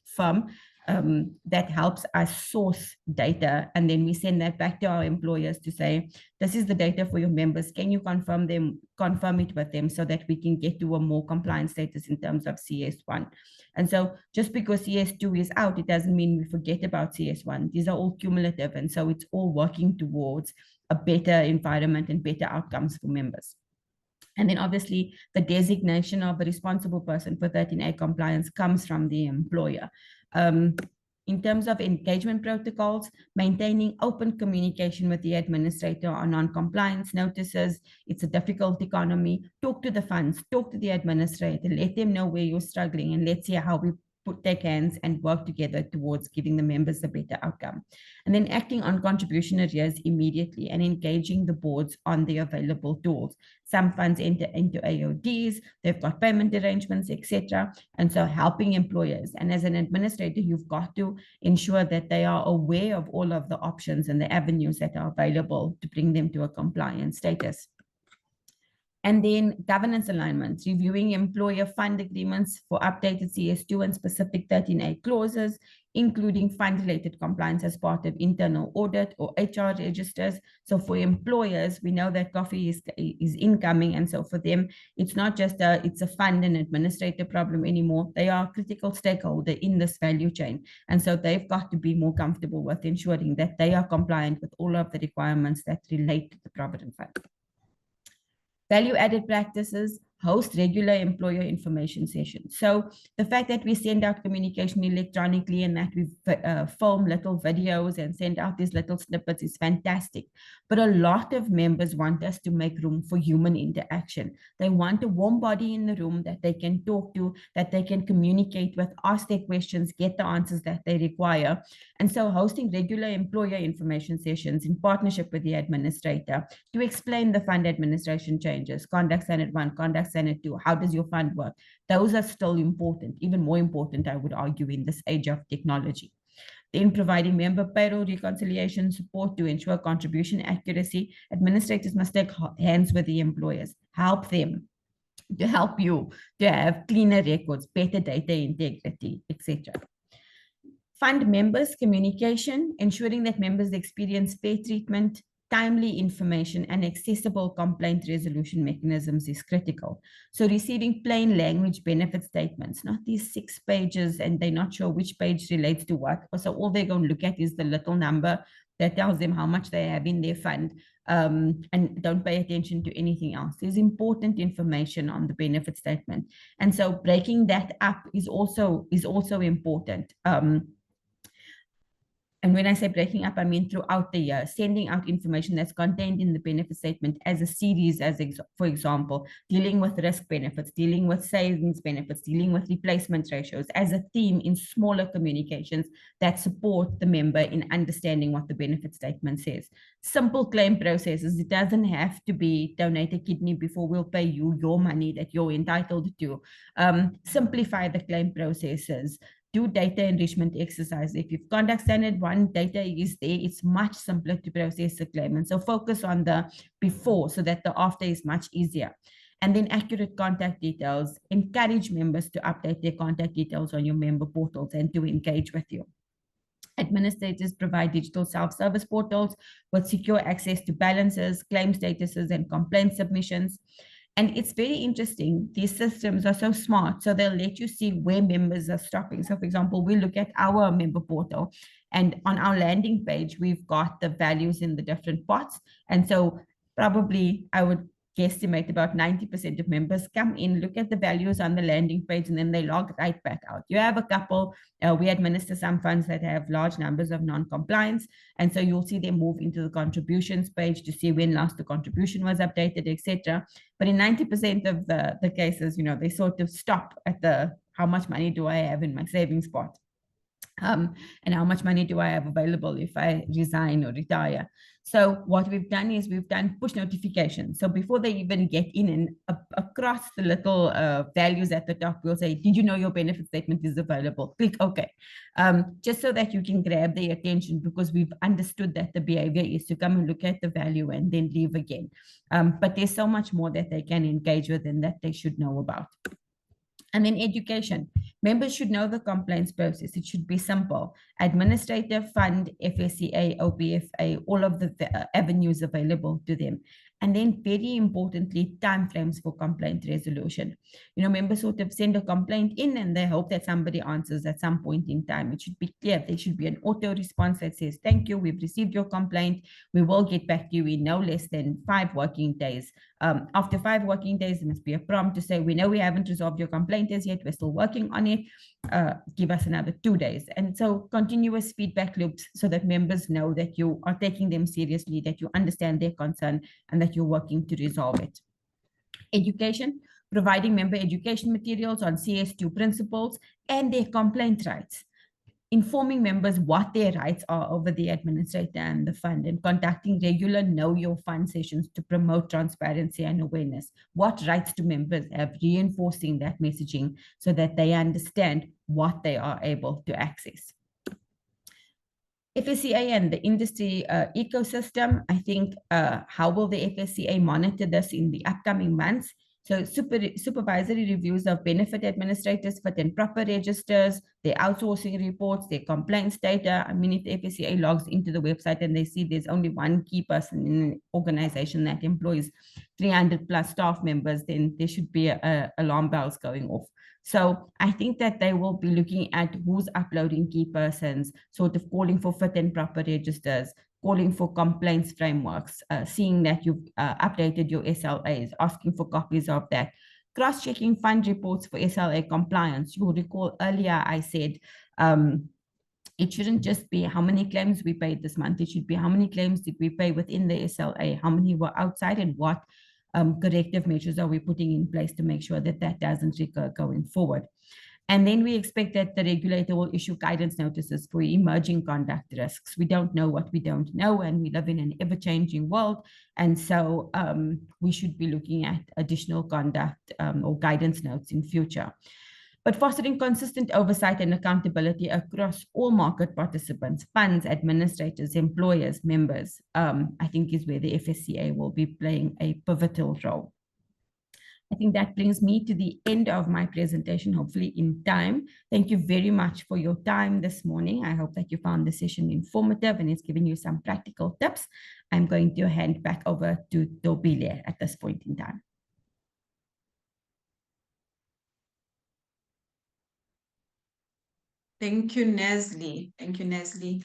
firm that helps us source data, and then we send that back to our employers to say, this is the data for your members. Can you confirm it with them so that we can get to a more compliant status in terms of CS1? And so just because CS2 is out, it doesn't mean we forget about CS1. These are all cumulative, and so it's all working towards a better environment and better outcomes for members. And then obviously the designation of a responsible person for 13A compliance comes from the employer. In terms of engagement protocols, maintaining open communication with the administrator on non-compliance notices. It's a difficult economy. Talk to the funds, talk to the administrator, let them know where you're struggling, and let's see how we take hands and work together towards giving the members a better outcome. And then acting on contribution arrears immediately and engaging the boards on the available tools. Some funds enter into AODs, they've got payment arrangements, etc. And so helping employers. And as an administrator, you've got to ensure that they are aware of all of the options and the avenues that are available to bring them to a compliant status. And then governance alignments, reviewing employer fund agreements for updated CS2 and specific 13A clauses, including fund-related compliance as part of internal audit or HR registers. So for employers, we know that coffee is incoming. And so for them, it's not just it's a fund and administrator problem anymore. They are a critical stakeholder in this value chain. And so they've got to be more comfortable with ensuring that they are compliant with all of the requirements that relate to the Provident Fund. Value-added practices, host regular employer information sessions. So the fact that we send out communication electronically and that we film little videos and send out these little snippets is fantastic. But a lot of members want us to make room for human interaction. They want a warm body in the room that they can talk to, that they can communicate with, ask their questions, get the answers that they require. And so hosting regular employer information sessions in partnership with the administrator to explain the fund administration changes, Conduct Standard 1, Conduct Standard 2, how does your fund work? Those are still important, even more important, I would argue, in this age of technology. Then providing member payroll reconciliation support to ensure contribution accuracy. Administrators must take hands with the employers, help them to help you to have cleaner records, better data integrity, etc. Fund members' communication, ensuring that members experience fair treatment, timely information, and accessible complaint resolution mechanisms is critical. So receiving plain language benefit statements, not these 6 pages and they're not sure which page relates to what. So all they're going to look at is the little number that tells them how much they have in their fund, and don't pay attention to anything else. There's important information on the benefit statement. And so breaking that up is also important. And when I say breaking up, I mean throughout the year, sending out information that's contained in the benefit statement as a series, for example, dealing with risk benefits, dealing with savings benefits, dealing with replacement ratios as a theme in smaller communications that support the member in understanding what the benefit statement says. Simple claim processes. It doesn't have to be donate a kidney before we'll pay you your money that you're entitled to. Simplify the claim processes. Do data enrichment exercise. If you've Conduct Standard 1 data is there, it's much simpler to process a claim. And so focus on the before so that the after is much easier. And then accurate contact details. Encourage members to update their contact details on your member portals and to engage with you. Administrators provide digital self-service portals with secure access to balances, claim statuses, and complaint submissions. And it's very interesting. These systems are so smart. So they'll let you see where members are stopping. So for example, we look at our member portal and on our landing page, we've got the values in the different pots. And so probably I would guesstimate about 90% of members come in, look at the values on the landing page, and then they log right back out. You have a couple, we administer some funds that have large numbers of non-compliance, and so you'll see them move into the contributions page to see when last the contribution was updated, etc. But in 90% of the cases, they sort of stop at the how much money do I have in my savings pot? And how much money do I have available if I resign or retire? So what we've done is we've done push notifications. So before they even get in and across the little values at the top, we'll say, did you know your benefit statement is available? Click OK. Just so that you can grab their attention, because we've understood that the behavior is to come and look at the value and then leave again. But there's so much more that they can engage with and that they should know about. And then education. Members should know the complaints process. It should be simple. Administrative, fund, FSCA, OPFA, all of the avenues available to them. And then very importantly, timeframes for complaint resolution. Members sort of send a complaint in and they hope that somebody answers at some point in time. It should be clear. There should be an auto response that says, thank you, we've received your complaint. We will get back to you in no less than 5 working days. After 5 working days, there must be a prompt to say, we know we haven't resolved your complaint as yet, we're still working on it, give us another 2 days. And so continuous feedback loops so that members know that you are taking them seriously, that you understand their concern, and that you're working to resolve it. Education, providing member education materials on CS2 principles and their complaint rights. Informing members what their rights are over the administrator and the fund, and conducting regular Know Your Fund sessions to promote transparency and awareness. What rights do members have? Reinforcing that messaging so that they understand what they are able to access. FSCA and the industry ecosystem, I think, how will the FSCA monitor this in the upcoming months? So supervisory reviews of benefit administrators, fit and proper registers, their outsourcing reports, their complaints data. I mean, if the FSCA logs into the website and they see there's only one key person in an organization that employs 300 plus staff members, then there should be alarm bells going off. So I think that they will be looking at who's uploading key persons, sort of calling for fit and proper registers, calling for complaints frameworks, seeing that you've updated your SLAs, asking for copies of that, cross-checking fund reports for SLA compliance. You'll recall earlier I said it shouldn't just be how many claims we paid this month. It should be how many claims did we pay within the SLA, how many were outside, and what corrective measures are we putting in place to make sure that that doesn't recur going forward. And then we expect that the regulator will issue guidance notices for emerging conduct risks. We don't know what we don't know, and we live in an ever-changing world. And so we should be looking at additional conduct or guidance notes in future. But fostering consistent oversight and accountability across all market participants, funds, administrators, employers, members, I think is where the FSCA will be playing a pivotal role. I think that brings me to the end of my presentation, hopefully in time. Thank you very much for your time this morning. I hope that you found the session informative and it's given you some practical tips. I'm going to hand back over to Dobile at this point in time. Thank you, Nesli. Thank you, Nesli.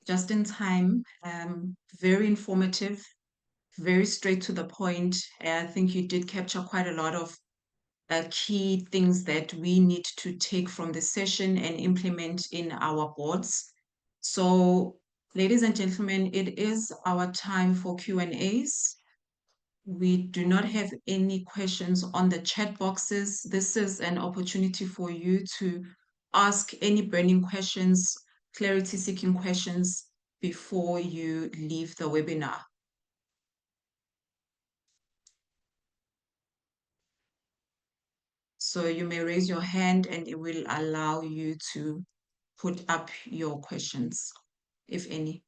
Just in time, very informative, very straight to the point. I think you did capture quite a lot of key things that we need to take from the session and implement in our boards. So, ladies and gentlemen, it is our time for Q&As. We do not have any questions on the chat boxes. This is an opportunity for you to ask any burning questions, clarity-seeking questions before you leave the webinar. So you may raise your hand and it will allow you to put up your questions, if any.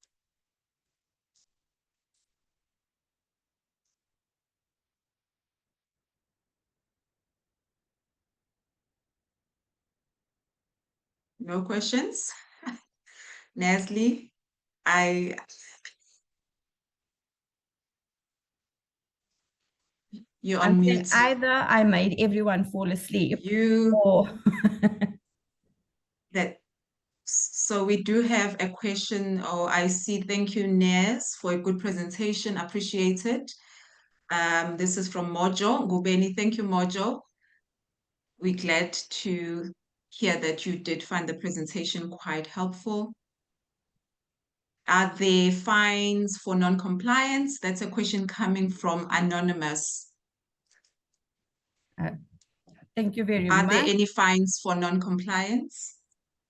No questions? Nesli, you're on mute. Either I made everyone fall asleep or So we do have a question, or I see, thank you, Nes, for a good presentation, appreciate it. This is from Mojo Ngubeni. Thank you, Mojo. We're glad to hear that you did find the presentation quite helpful. Are there fines for non-compliance? That's a question coming from Anonymous. Thank you very Are much. there any fines for non-compliance?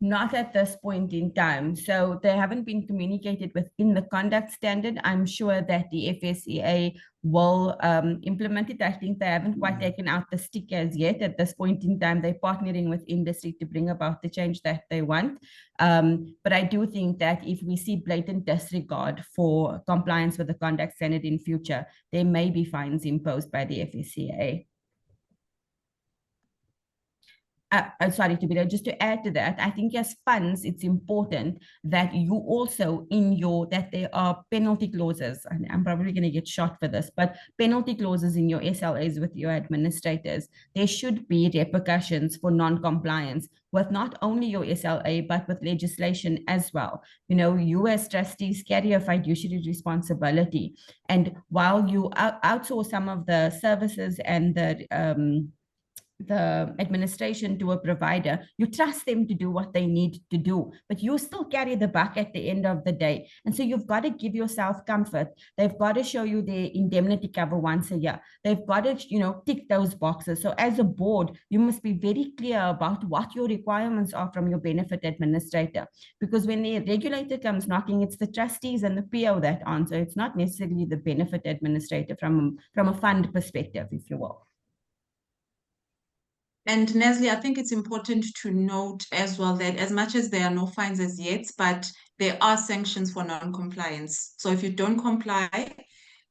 Not at this point in time. So they haven't been communicated within the conduct standard. I'm sure that the FSCA will implement it. I think they haven't quite taken out the stick as yet. At this point in time, they're partnering with industry to bring about the change that they want. But I do think that if we see blatant disregard for compliance with the conduct standard in future, there may be fines imposed by the FSCA. Sorry, Tobile, just to add to that, I think as funds, it's important that you also that there are penalty clauses, and I'm probably going to get shot for this, but penalty clauses in your SLAs with your administrators. There should be repercussions for non-compliance with not only your SLA, but with legislation as well. You know, you as trustees carry a fiduciary responsibility. And while you outsource some of the services and the administration to a provider, you trust them to do what they need to do, but you still carry the buck at the end of the day. And so you've got to give yourself comfort. They've got to show you their indemnity cover once a year. They've got to, tick those boxes. So as a board, you must be very clear about what your requirements are from your benefit administrator. Because when the regulator comes knocking, it's the trustees and the PO that answer. It's not necessarily the benefit administrator from a fund perspective, if you will. And Nestle, I think it's important to note as well that as much as there are no fines as yet, but there are sanctions for non-compliance. So if you don't comply,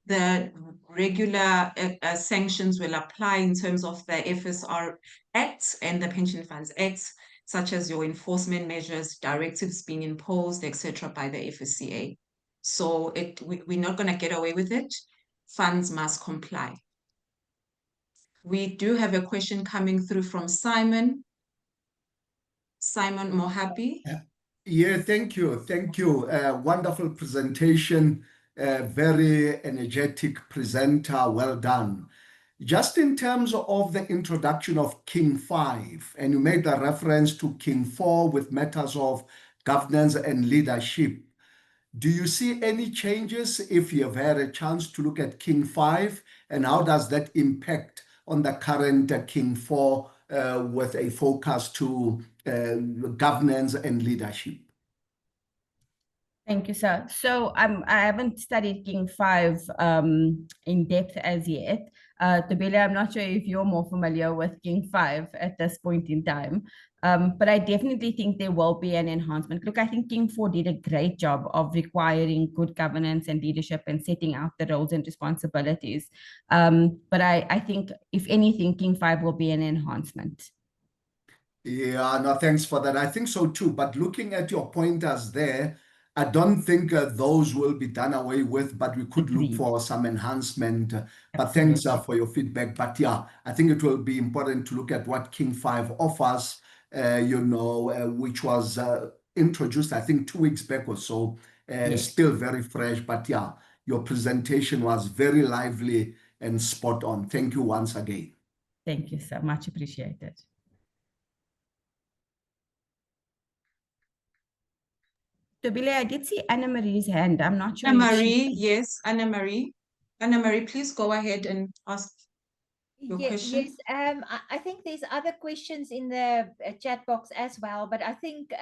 the regular sanctions will apply in terms of the FSR Act and the Pension Funds Act, such as your enforcement measures, directives being imposed, etc., by the FSCA. So we're not going to get away with it. Funds must comply. We do have a question coming through from Simon. Simon Mohabi. Yeah, thank you. Thank you. Wonderful presentation. Very energetic presenter. Well done. Just in terms of the introduction of King 5, and you made a reference to King 4 with matters of governance and leadership. Do you see any changes if you've had a chance to look at King 5, and how does that impact on the current King 4 with a focus to governance and leadership? Thank you, sir. So I haven't studied King 5 in depth as yet. Tobile, I'm not sure if you're more familiar with King 5 at this point in time, but I definitely think there will be an enhancement. Look, I think King 4 did a great job of requiring good governance and leadership and setting out the roles and responsibilities. But I think, if anything, King 5 will be an enhancement. Yeah, no, thanks for that. I think so too. But looking at your pointers there, I don't think those will be done away with, but we could look for some enhancement. But thanks for your feedback. But yeah, I think it will be important to look at what King 5 offers, which was introduced, I think, 2 weeks back or so. Still very fresh. But yeah, your presentation was very lively and spot on. Thank you once again. Thank you so much. Appreciated. Tobile, I did see Anna Marie's hand. I'm not sure. Anna Marie, yes, Anna Marie. Anna Marie, please go ahead and ask your question. Yes, I think there's other questions in the chat box as well, but I think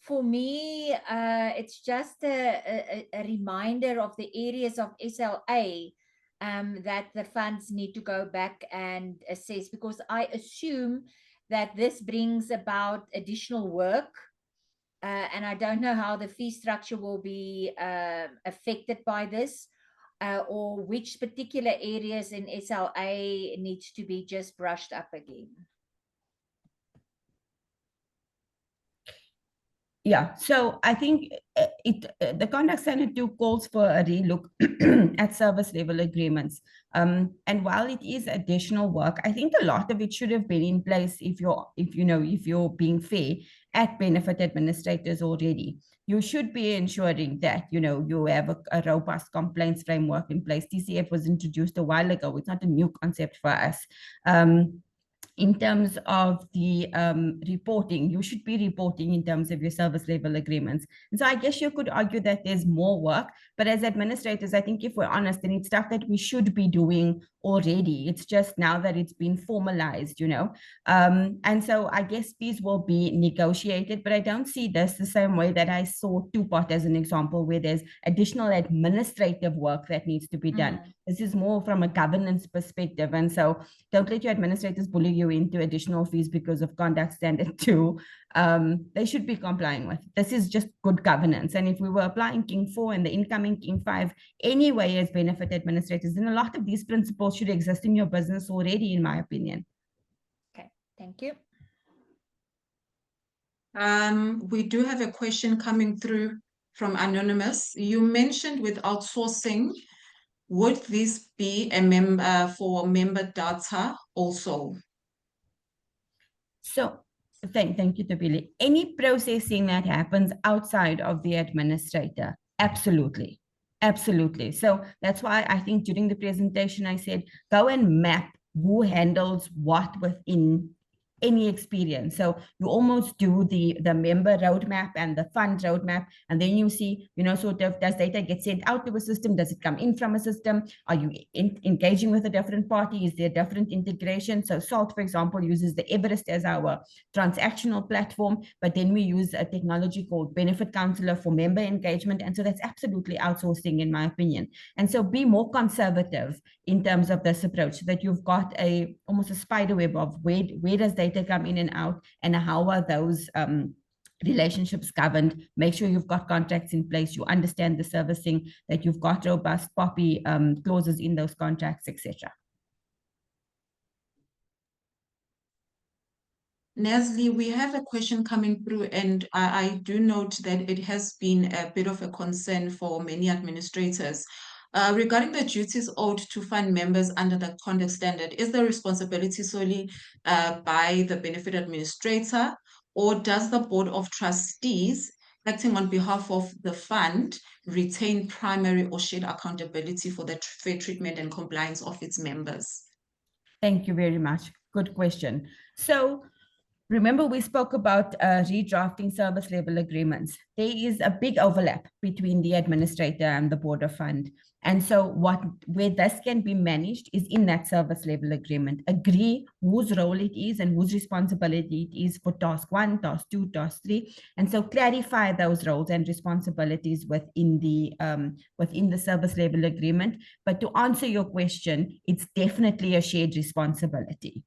for me, it's just a reminder of the areas of SLA that the funds need to go back and assess, because I assume that this brings about additional work. And I don't know how the fee structure will be affected by this, or which particular areas in SLA needs to be just brushed up again. Yeah, so I think the conduct standard 2 calls for a relook at service level agreements. And while it is additional work, I think a lot of it should have been in place if you're being fair at benefit administrators already. you should be ensuring that, you have a robust complaints framework in place. TCF was introduced a while ago. It's not a new concept for us. In terms of the reporting, you should be reporting in terms of your service level agreements. And so I guess you could argue that there's more work, but as administrators, I think if we're honest, then it's stuff that we should be doing already. It's just now that it's been formalized, and so I guess these will be negotiated, but I don't see this the same way that I saw two-pot as an example, where there's additional administrative work that needs to be done. This is more from a governance perspective. And so don't let your administrators bully you into additional fees because of conduct standard 2. They should be complying with. This is just good governance. And if we were applying King 4 and the incoming King 5 anyway as benefit administrators, then a lot of these principles should exist in your business already, in my opinion. Okay, thank you. We do have a question coming through from Anonymous. You mentioned with outsourcing, would this be a member for member data also? So thank you, Tobile. Any processing that happens outside of the administrator, absolutely. Absolutely. So that's why I think during the presentation, I said, go and map who handles what within any experience. So you almost do the member roadmap and the fund roadmap, and then you see, sort of, does data get sent out to a system? Does it come in from a system? Are you engaging with a different party? Is there different integration? So SALT, for example, uses the Everest as our transactional platform, but then we use a technology called Benefit Counselor for member engagement. And so that's absolutely outsourcing, in my opinion. And so be more conservative in terms of this approach, so that you've got almost a spider web of where does data come in and out, and how are those relationships governed. Make sure you've got contracts in place, you understand the servicing, that you've got robust POPI clauses in those contracts, etc. Nesli, we have a question coming through, and I do note that it has been a bit of a concern for many administrators. Regarding the duties owed to fund members under the conduct standard, is the responsibility solely by the benefit administrator, or does the board of trustees, acting on behalf of the fund, retain primary or shared accountability for the fair treatment and compliance of its members? Thank you very much. Good question. So remember, we spoke about redrafting service level agreements. There is a big overlap between the administrator and the board of fund. And so where this can be managed is in that service level agreement. Agree whose role it is and whose responsibility it is for task 1, task 2, task 3. And so clarify those roles and responsibilities within the service level agreement. But to answer your question, it's definitely a shared responsibility.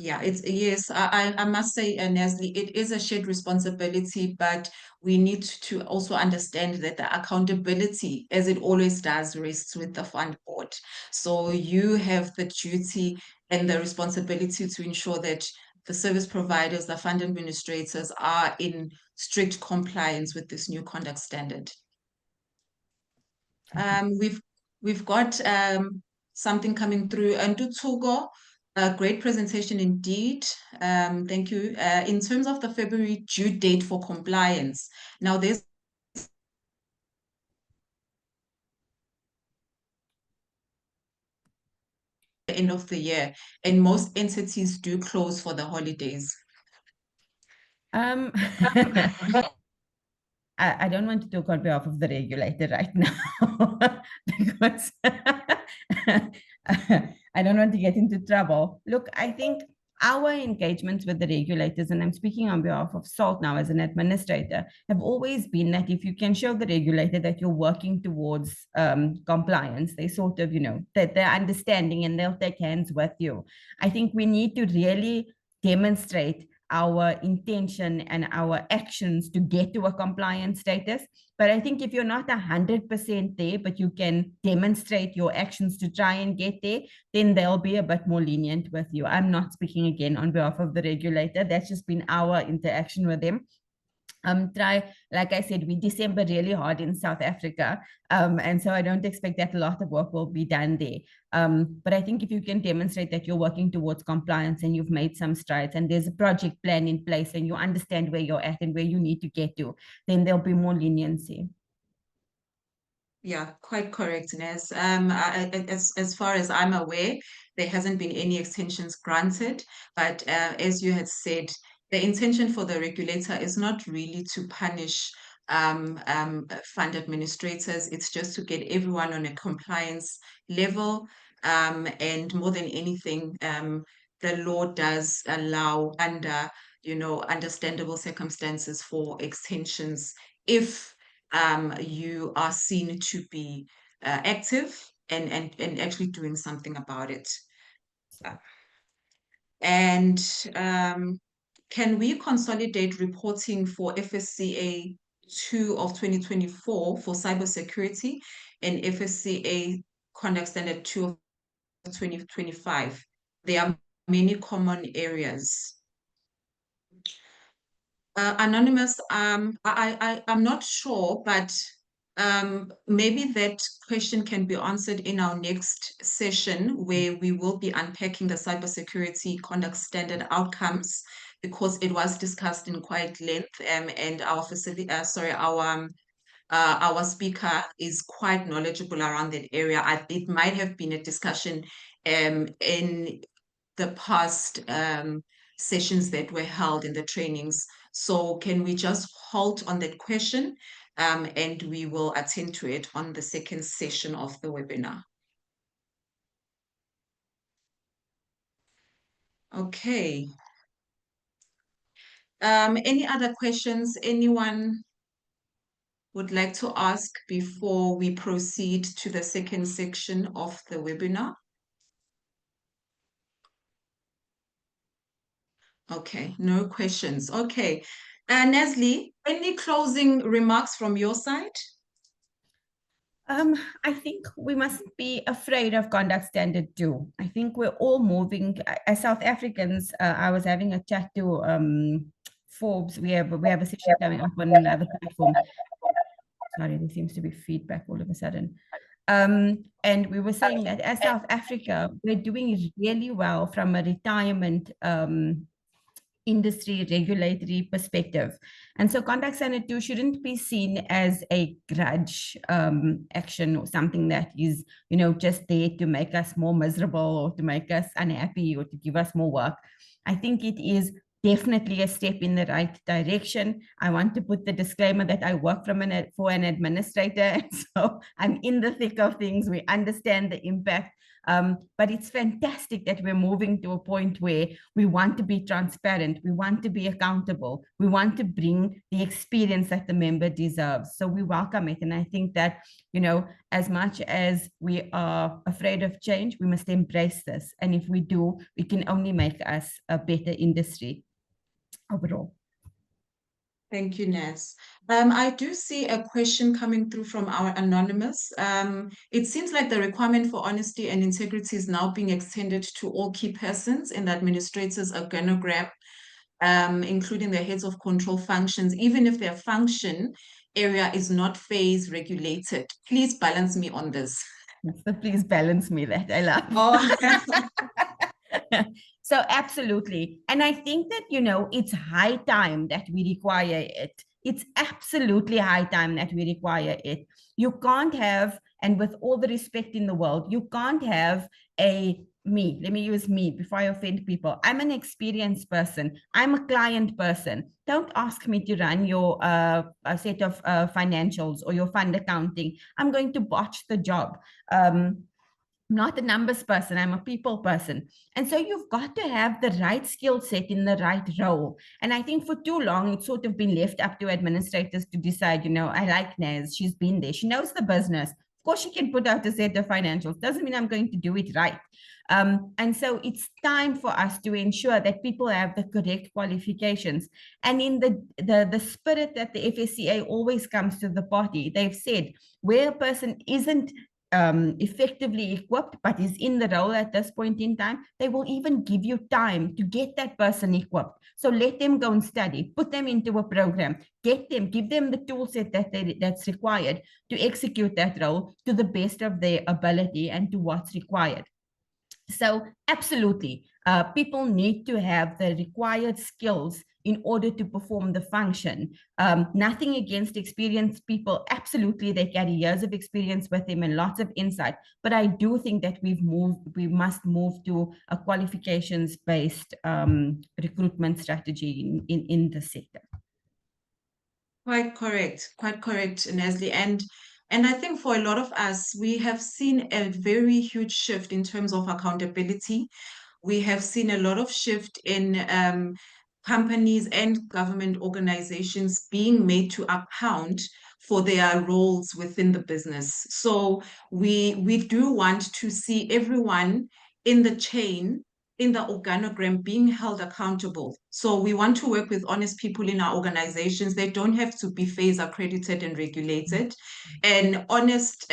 Yeah, yes, I must say, Nesli, it is a shared responsibility, but we need to also understand that the accountability, as it always does, rests with the fund board. So you have the duty and the responsibility to ensure that the service providers, the fund administrators, are in strict compliance with this new conduct standard. We've got something coming through. And Tutugo, a great presentation indeed. Thank you. In terms of the February due date for compliance, now there's the end of the year, and most entities do close for the holidays. I don't want to talk on behalf of the regulator right now because I don't want to get into trouble. Look, I think our engagements with the regulators, and I'm speaking on behalf of SALT now as an administrator, have always been that if you can show the regulator that you're working towards compliance, they sort of, that they're understanding and they'll take hands with you. I think we need to really demonstrate our intention and our actions to get to a compliance status. But I think if you're not 100% there, but you can demonstrate your actions to try and get there, then they'll be a bit more lenient with you. I'm not speaking again on behalf of the regulator. That's just been our interaction with them. try, like I said, we December really hard in South Africa. And so I don't expect that a lot of work will be done there. But I think if you can demonstrate that you're working towards compliance and you've made some strides and there's a project plan in place and you understand where you're at and where you need to get to, then there'll be more leniency. Yeah, quite correct, Nes. As far as I'm aware, there hasn't been any extensions granted, but as you had said, the intention for the regulator is not really to punish fund administrators. It's just to get everyone on a compliance level. And more than anything, the law does allow under, understandable circumstances for extensions if you are seen to be active and actually doing something about it. And can we consolidate reporting for FSCA 2 of 2024 for cybersecurity and FSCA Conduct Standard 2 of 2025? There are many common areas. Anonymous, I'm not sure, but maybe that question can be answered in our next session where we will be unpacking the cybersecurity conduct standard outcomes because it was discussed in quite length and our our speaker is quite knowledgeable around that area. It might have been a discussion in the past sessions that were held in the trainings. So can we just halt on that question and we will attend to it on the second session of the webinar. Okay. Any other questions anyone would like to ask before we proceed to the second section of the webinar? Okay, no questions. Okay. Nesli, any closing remarks from your side? I think we mustn't be afraid of conduct standard 2. I think we're all moving as South Africans. I was having a chat to Forbes. We have a session coming up on another platform. Sorry, there seems to be feedback all of a sudden. And we were saying that as South Africa, we're doing really well from a retirement industry regulatory perspective. And so conduct standard 2 shouldn't be seen as a grudge action or something that is, just there to make us more miserable or to make us unhappy or to give us more work. I think it is definitely a step in the right direction. I want to put the disclaimer that I work for an administrator, and so I'm in the thick of things. We understand the impact. But it's fantastic that we're moving to a point where we want to be transparent, we want to be accountable, we want to bring the experience that the member deserves. So we welcome it. And I think that, as much as we are afraid of change, we must embrace this. And if we do, it can only make us a better industry overall. Thank you, Nes. I do see a question coming through from our anonymous. It seems like the requirement for honesty and integrity is now being extended to all key persons in the administrator's organogram, including the heads of control functions, even if their function area is not phase regulated. Please balance me on this. So please balance me that. I love. Oh. So absolutely. And I think that, it's high time that we require it. It's absolutely high time that we require it. You can't have, and with all the respect in the world, you can't have let me use me before I offend people. I'm an experienced person. I'm a client person. Don't ask me to run your a set of financials or your fund accounting. I'm going to botch the job. Not a numbers person, I'm a people person. And so you've got to have the right skill set in the right role. And I think for too long, it's sort of been left up to administrators to decide, I like Naz, she's been there, she knows the business. Of course, she can put out a set of financials. Doesn't mean I'm going to do it right. And so it's time for us to ensure that people have the correct qualifications. And in the spirit that the FSCA always comes to the party, they've said, where a person isn't effectively equipped but is in the role at this point in time, they will even give you time to get that person equipped. So let them go and study, put them into a program, give them the tool set that's required to execute that role to the best of their ability and to what's required. So absolutely, people need to have the required skills in order to perform the function. Nothing against experienced people. Absolutely, they carry years of experience with them and lots of insight. But I do think that we must move to a qualifications-based recruitment strategy in the sector. Quite correct, Nestle. And I think for a lot of us, we have seen a very huge shift in terms of accountability. We have seen a lot of shift in companies and government organizations being made to account for their roles within the business. So we do want to see everyone in the chain, in the organogram, being held accountable. So we want to work with honest people in our organizations. They don't have to be phase accredited and regulated. An honest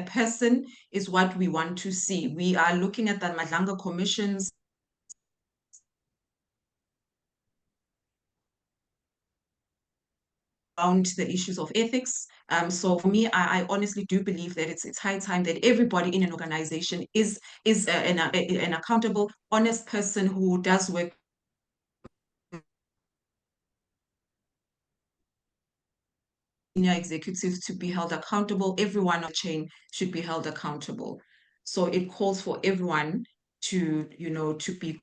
person is what we want to see. We are looking at the Madlanga commissions around the issues of ethics. So for me, I honestly do believe that it's high time that everybody in an organization is an accountable, honest person who does work senior executives to be held accountable. Everyone on the chain should be held accountable. So it calls for everyone to, to be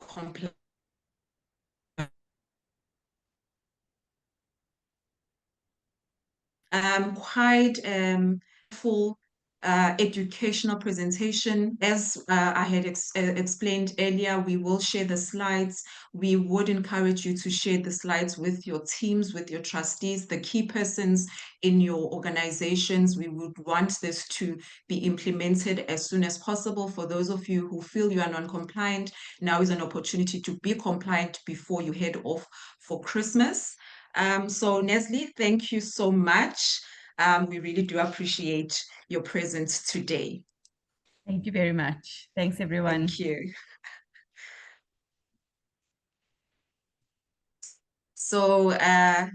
compliant. Quite full educational presentation. As I had explained earlier, we will share the slides. We would encourage you to share the slides with your teams, with your trustees, the key persons in your organizations. We would want this to be implemented as soon as possible. For those of you who feel you are non-compliant, now is an opportunity to be compliant before you head off for Christmas. So Nestle, thank you so much. We really do appreciate your presence today. Thank you very much. Thanks, everyone. Thank you. So,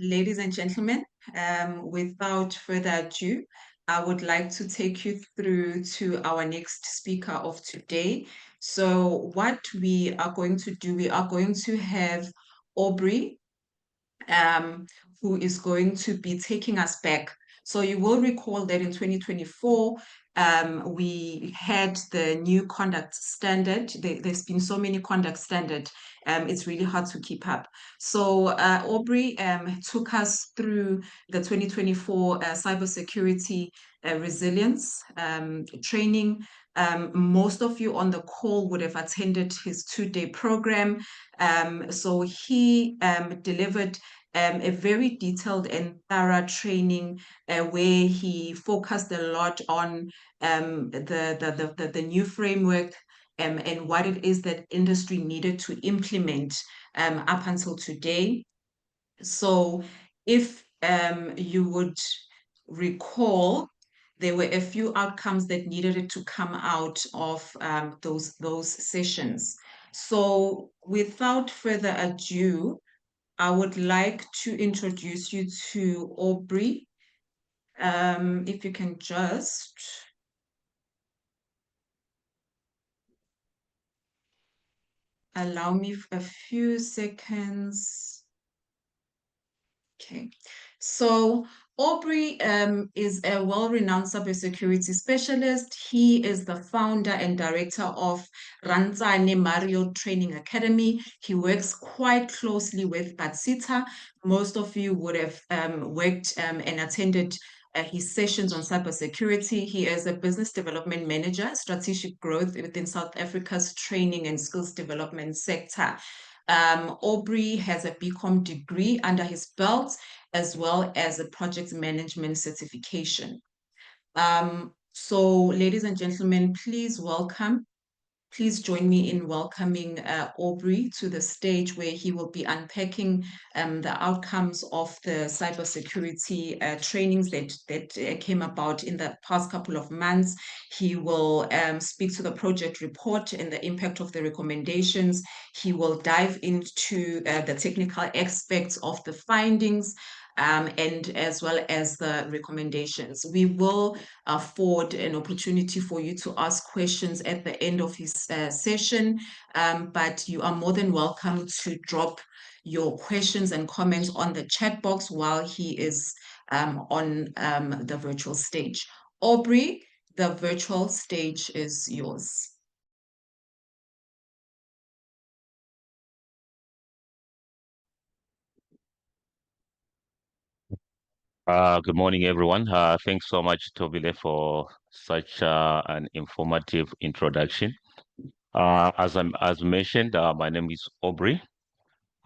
ladies and gentlemen, without further ado, I would like to take you through to our next speaker of today. So what we are going to do, we are going to have Aubrey, who is going to be taking us back. So you will recall that in 2024, we had the new conduct standard. There's been so many conduct standard. It's really hard to keep up. So Aubrey took us through the 2024 cybersecurity resilience training. Most of you on the call would have attended his 2-day program. So he delivered a very detailed and thorough training where he focused a lot on the new framework and what it is that industry needed to implement up until today. So if you would recall, there were a few outcomes that needed to come out of those sessions. So without further ado, I would like to introduce you to Aubrey. If you can just allow me a few seconds. Okay, so Aubrey is a well-renowned cybersecurity specialist. He is the founder and director of Rantsane Mario Training Academy. He works quite closely with Batsita. Most of you would have worked and attended his sessions on cybersecurity. He is a business development manager, strategic growth within South Africa's training and skills development sector. Aubrey has a BCom degree under his belt, as well as a project management certification. So ladies and gentlemen, please welcome please join me in welcoming Aubrey to the stage, where he will be unpacking the outcomes of the cybersecurity trainings that came about in the past couple of months. He will speak to the project report and the impact of the recommendations. He will dive into the technical aspects of the findings, and as well as the recommendations. We will afford an opportunity for you to ask questions at the end of his session, but you are more than welcome to drop your questions and comments on the chat box while he is on the virtual stage. Aubrey, the virtual stage is yours. Good morning, everyone. Thanks so much, Tobile, for such an informative introduction. As mentioned, my name is Aubrey.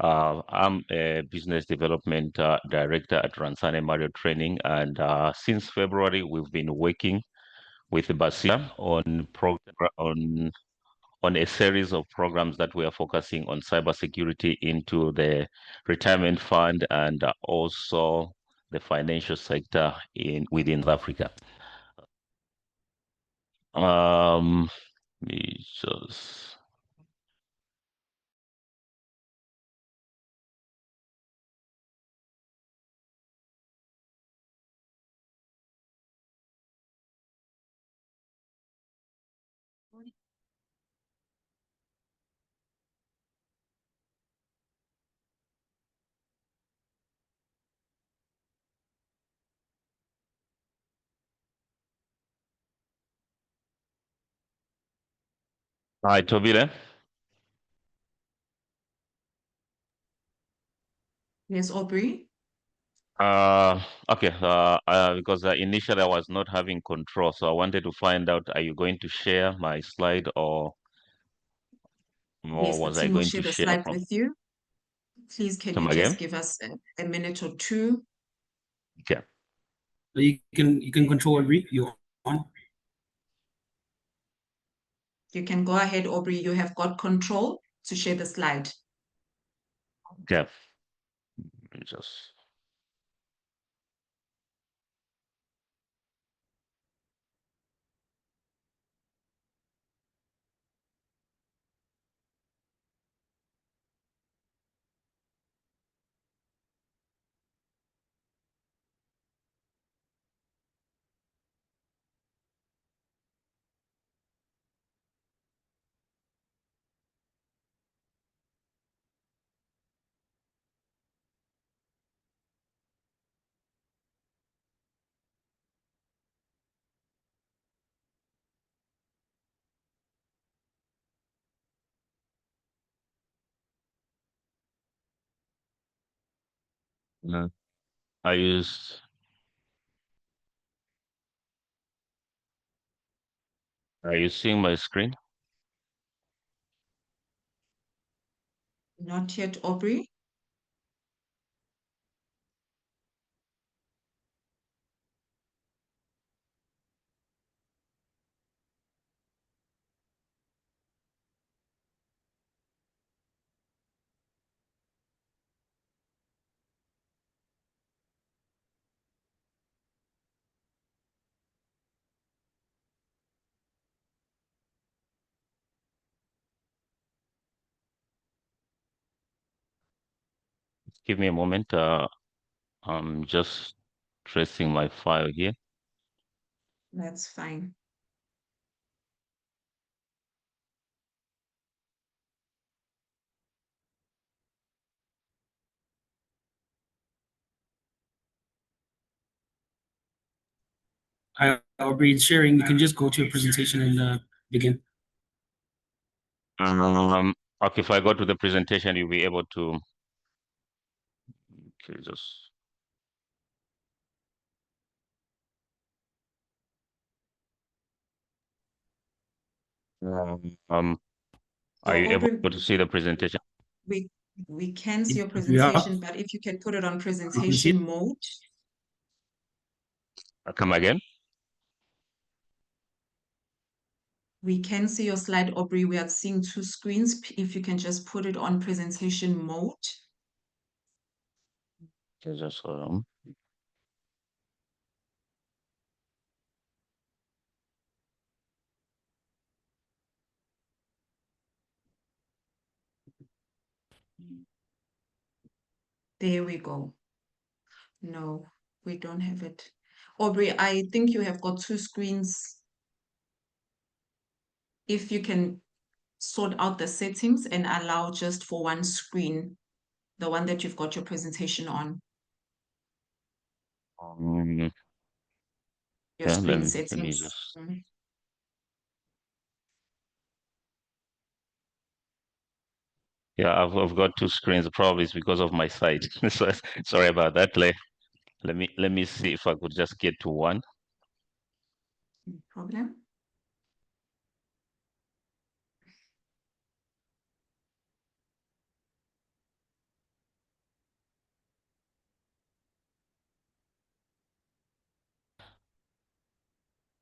I'm a business development director at Ransane Mario Training, and since February, we've been working with Basia on a series of programs that we are focusing on cybersecurity into the retirement fund and also the financial sector within Africa. Let me just. Hi, Tobile. Yes, Aubrey. Okay. Because initially I was not having control, so I wanted to find out: are you going to share my slide, or Yes, the was I team will going share to the share slide from? with you. Please, can Come you again? just give us a minute or two? Okay. You can control and read. You on? You can go ahead, Aubrey. You have got control to share the slide. Okay. Let me just. I used. Are you seeing my screen? Not yet, Aubrey. Give me a moment. I'm just tracing my file here. That's fine. I'll be sharing. You can just go to your presentation and begin. Okay, if I go to the presentation, you'll be able to. Okay, just. Are you Aubrey, able to see the presentation? we can see your Yeah. presentation, but if you can put it on You can see presentation it. mode. Come again? We can see your slide, Aubrey. We are seeing two screens. If you can just put it on presentation mode. Just There we go. No, we don't have it. Aubrey, I think you have got two screens. If you can sort out the settings and allow just for one screen, the one that you've got your presentation on, your yeah, screen let me settings. just. Yeah, I've got two screens. Probably it's because of my site. So sorry about that. Let me see if I could just get to one. No problem.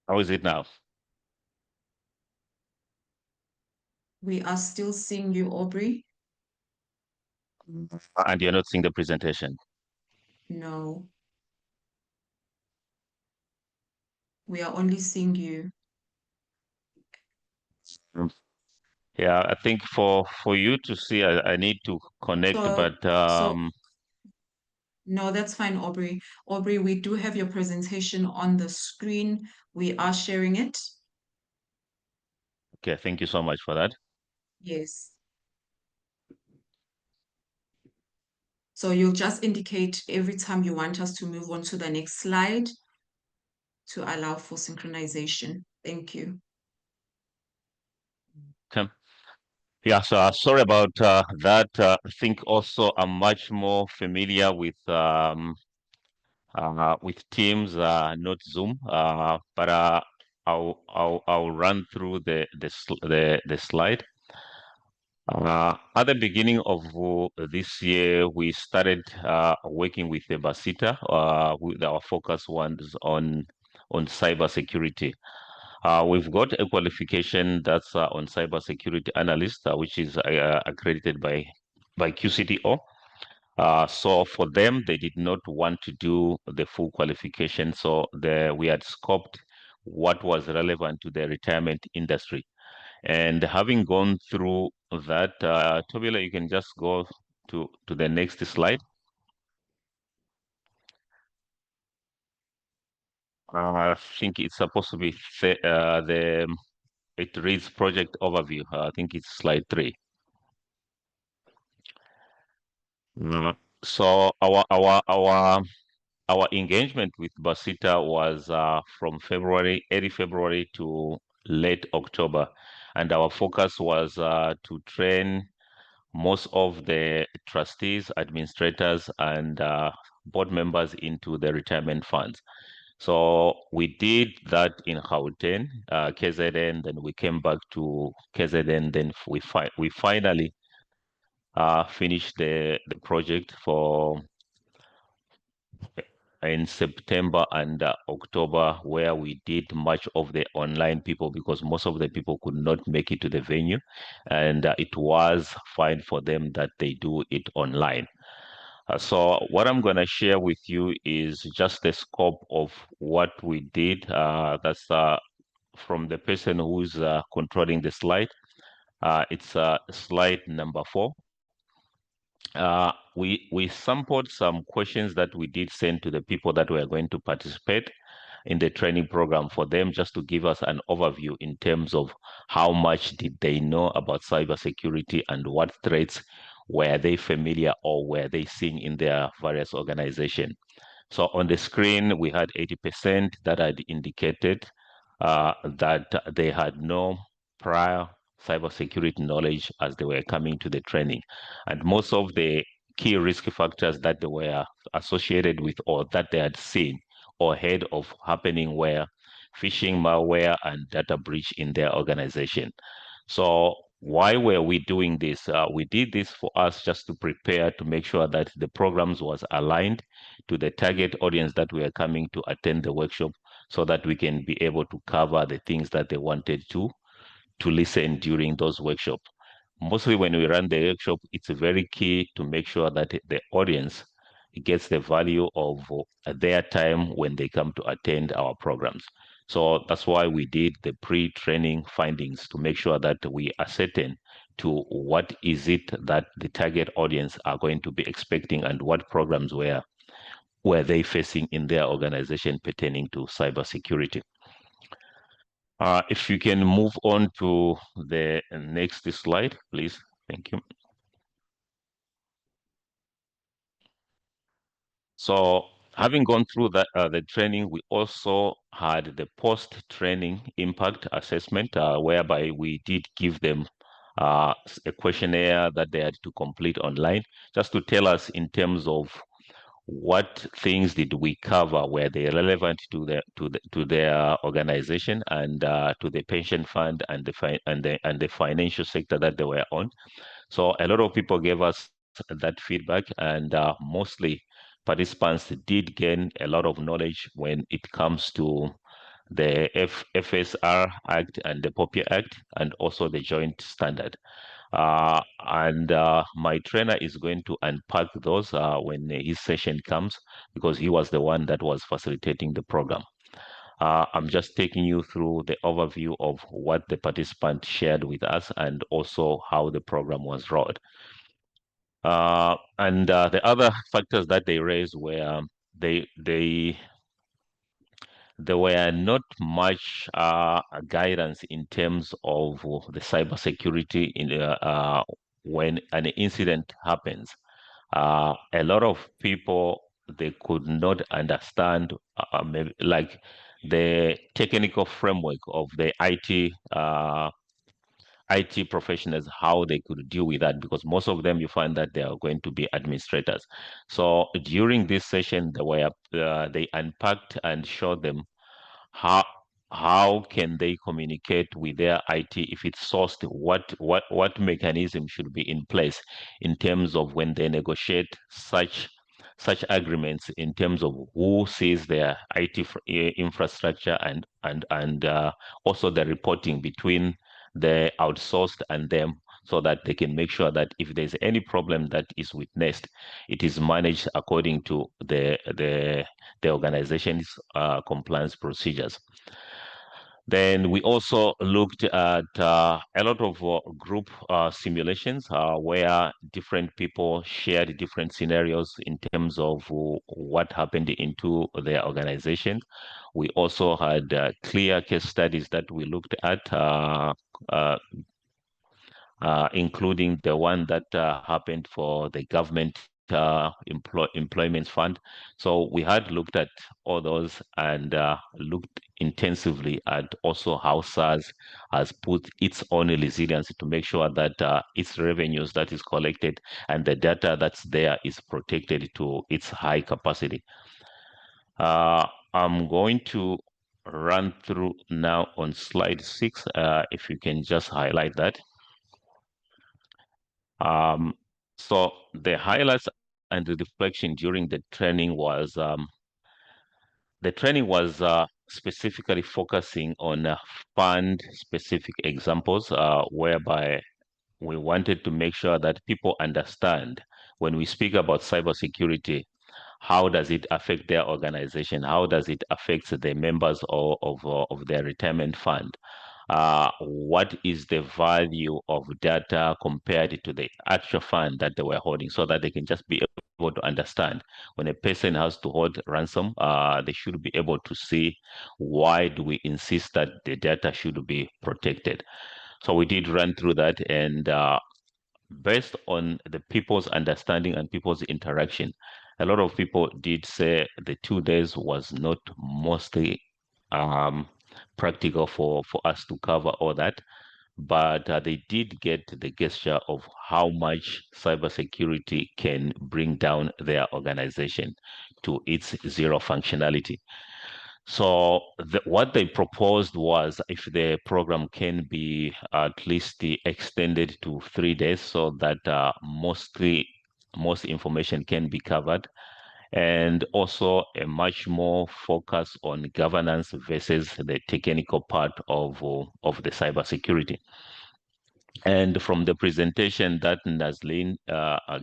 How is it now? We are still seeing you, Aubrey. And you're not seeing the presentation. No. We are only seeing you. Yeah, I think for you to see, I need to connect, but No, that's fine, Aubrey. Aubrey, we do have your presentation on the screen. We are sharing it. okay, thank you so much for that. Yes. So you'll just indicate every time you want us to move on to the next slide to allow for synchronization. Thank you. Okay. Yeah, so sorry about that. I think also I'm much more familiar with Teams, not Zoom. But I'll run through the slide. At the beginning of this year, we started working with the Basita. With our focus was on cybersecurity. We've got a qualification that's on cybersecurity analyst, which is accredited by QCTO. So for them, they did not want to do the full qualification. So we had scoped what was relevant to the retirement industry. And having gone through that, Tobila, you can just go to the next slide. I think it's supposed to be it reads project overview. I think it's slide 3. So our engagement with Basita was from early February to late October, and our focus was to train most of the trustees, administrators, and board members into the retirement funds. So we did that in Gauteng, KZN, then we came back to KZN, then we finally finished the project in September and October, where we did much of the online people because most of the people could not make it to the venue, and it was fine for them that they do it online. So what I'm going to share with you is just the scope of what we did. That's from the person who's controlling the slide. It's slide number 4. We sampled some questions that we did send to the people that were going to participate in the training program for them, just to give us an overview in terms of how much did they know about cybersecurity and what threats were they familiar or were they seeing in their various organizations. So on the screen, we had 80% that had indicated that they had no prior cybersecurity knowledge as they were coming to the training. And most of the key risk factors that they were associated with or that they had seen or heard of happening were phishing, malware, and data breach in their organization. So why were we doing this? We did this for us just to prepare to make sure that the programs was aligned to the target audience that we are coming to attend the workshop so that we can be able to cover the things that they wanted to listen during those workshops. Mostly when we run the workshop, it's very key to make sure that the audience gets the value of their time when they come to attend our programs. So that's why we did the pre-training findings to make sure that we are certain to what is it that the target audience are going to be expecting and what programs were they facing in their organization pertaining to cybersecurity. If you can move on to the next slide, please. Thank you. So having gone through that, the training, we also had the post-training impact assessment, whereby we did give them a questionnaire that they had to complete online, just to tell us in terms of what things did we cover, were they relevant to their organization and to the pension fund and the financial sector that they were on. So a lot of people gave us that feedback, and mostly participants did gain a lot of knowledge when it comes to the FSR Act and the POPIA Act, and also the joint standard. And my trainer is going to unpack those when his session comes, because he was the one that was facilitating the program. I'm just taking you through the overview of what the participant shared with us and also how the program was rolled. And the other factors that they raised were there were not much guidance in terms of the cybersecurity when an incident happens. A lot of people, they could not understand maybe like the technical framework of the IT professionals, how they could deal with that, because most of them you find that they are going to be administrators. So during this session, they unpacked and showed them how can they communicate with their IT if it's sourced, what mechanism should be in place in terms of when they negotiate such agreements, in terms of who sees their IT infrastructure and also the reporting between the outsourced and them, so that they can make sure that if there's any problem that is witnessed, it is managed according to the organization's compliance procedures. Then we also looked at a lot of group simulations where different people shared different scenarios in terms of what happened into their organization. We also had clear case studies that we looked at, including the one that happened for the government employment fund. So we had looked at all those and looked intensively at also how SARS has put its own resilience to make sure that its revenues that is collected and the data that's there is protected to its high capacity. I'm going to run through now on slide 6, if you can just highlight that. So the highlights and the reflection during the training was specifically focusing on fund-specific examples, whereby we wanted to make sure that people understand when we speak about cybersecurity, how does it affect their organization? How does it affect the members of their retirement fund? What is the value of data compared to the actual fund that they were holding, so that they can just be able to understand when a person has to hold ransom, they should be able to see why do we insist that the data should be protected. So we did run through that, and based on the people's understanding and people's interaction, a lot of people did say the 2 days was not mostly practical for us to cover all that, but they did get the gesture of how much cybersecurity can bring down their organization to its zero functionality. So what they proposed was if the program can be at least extended to 3 days, so that most information can be covered. and also a much more focus on governance versus the technical part of the cybersecurity. And from the presentation that Nazlin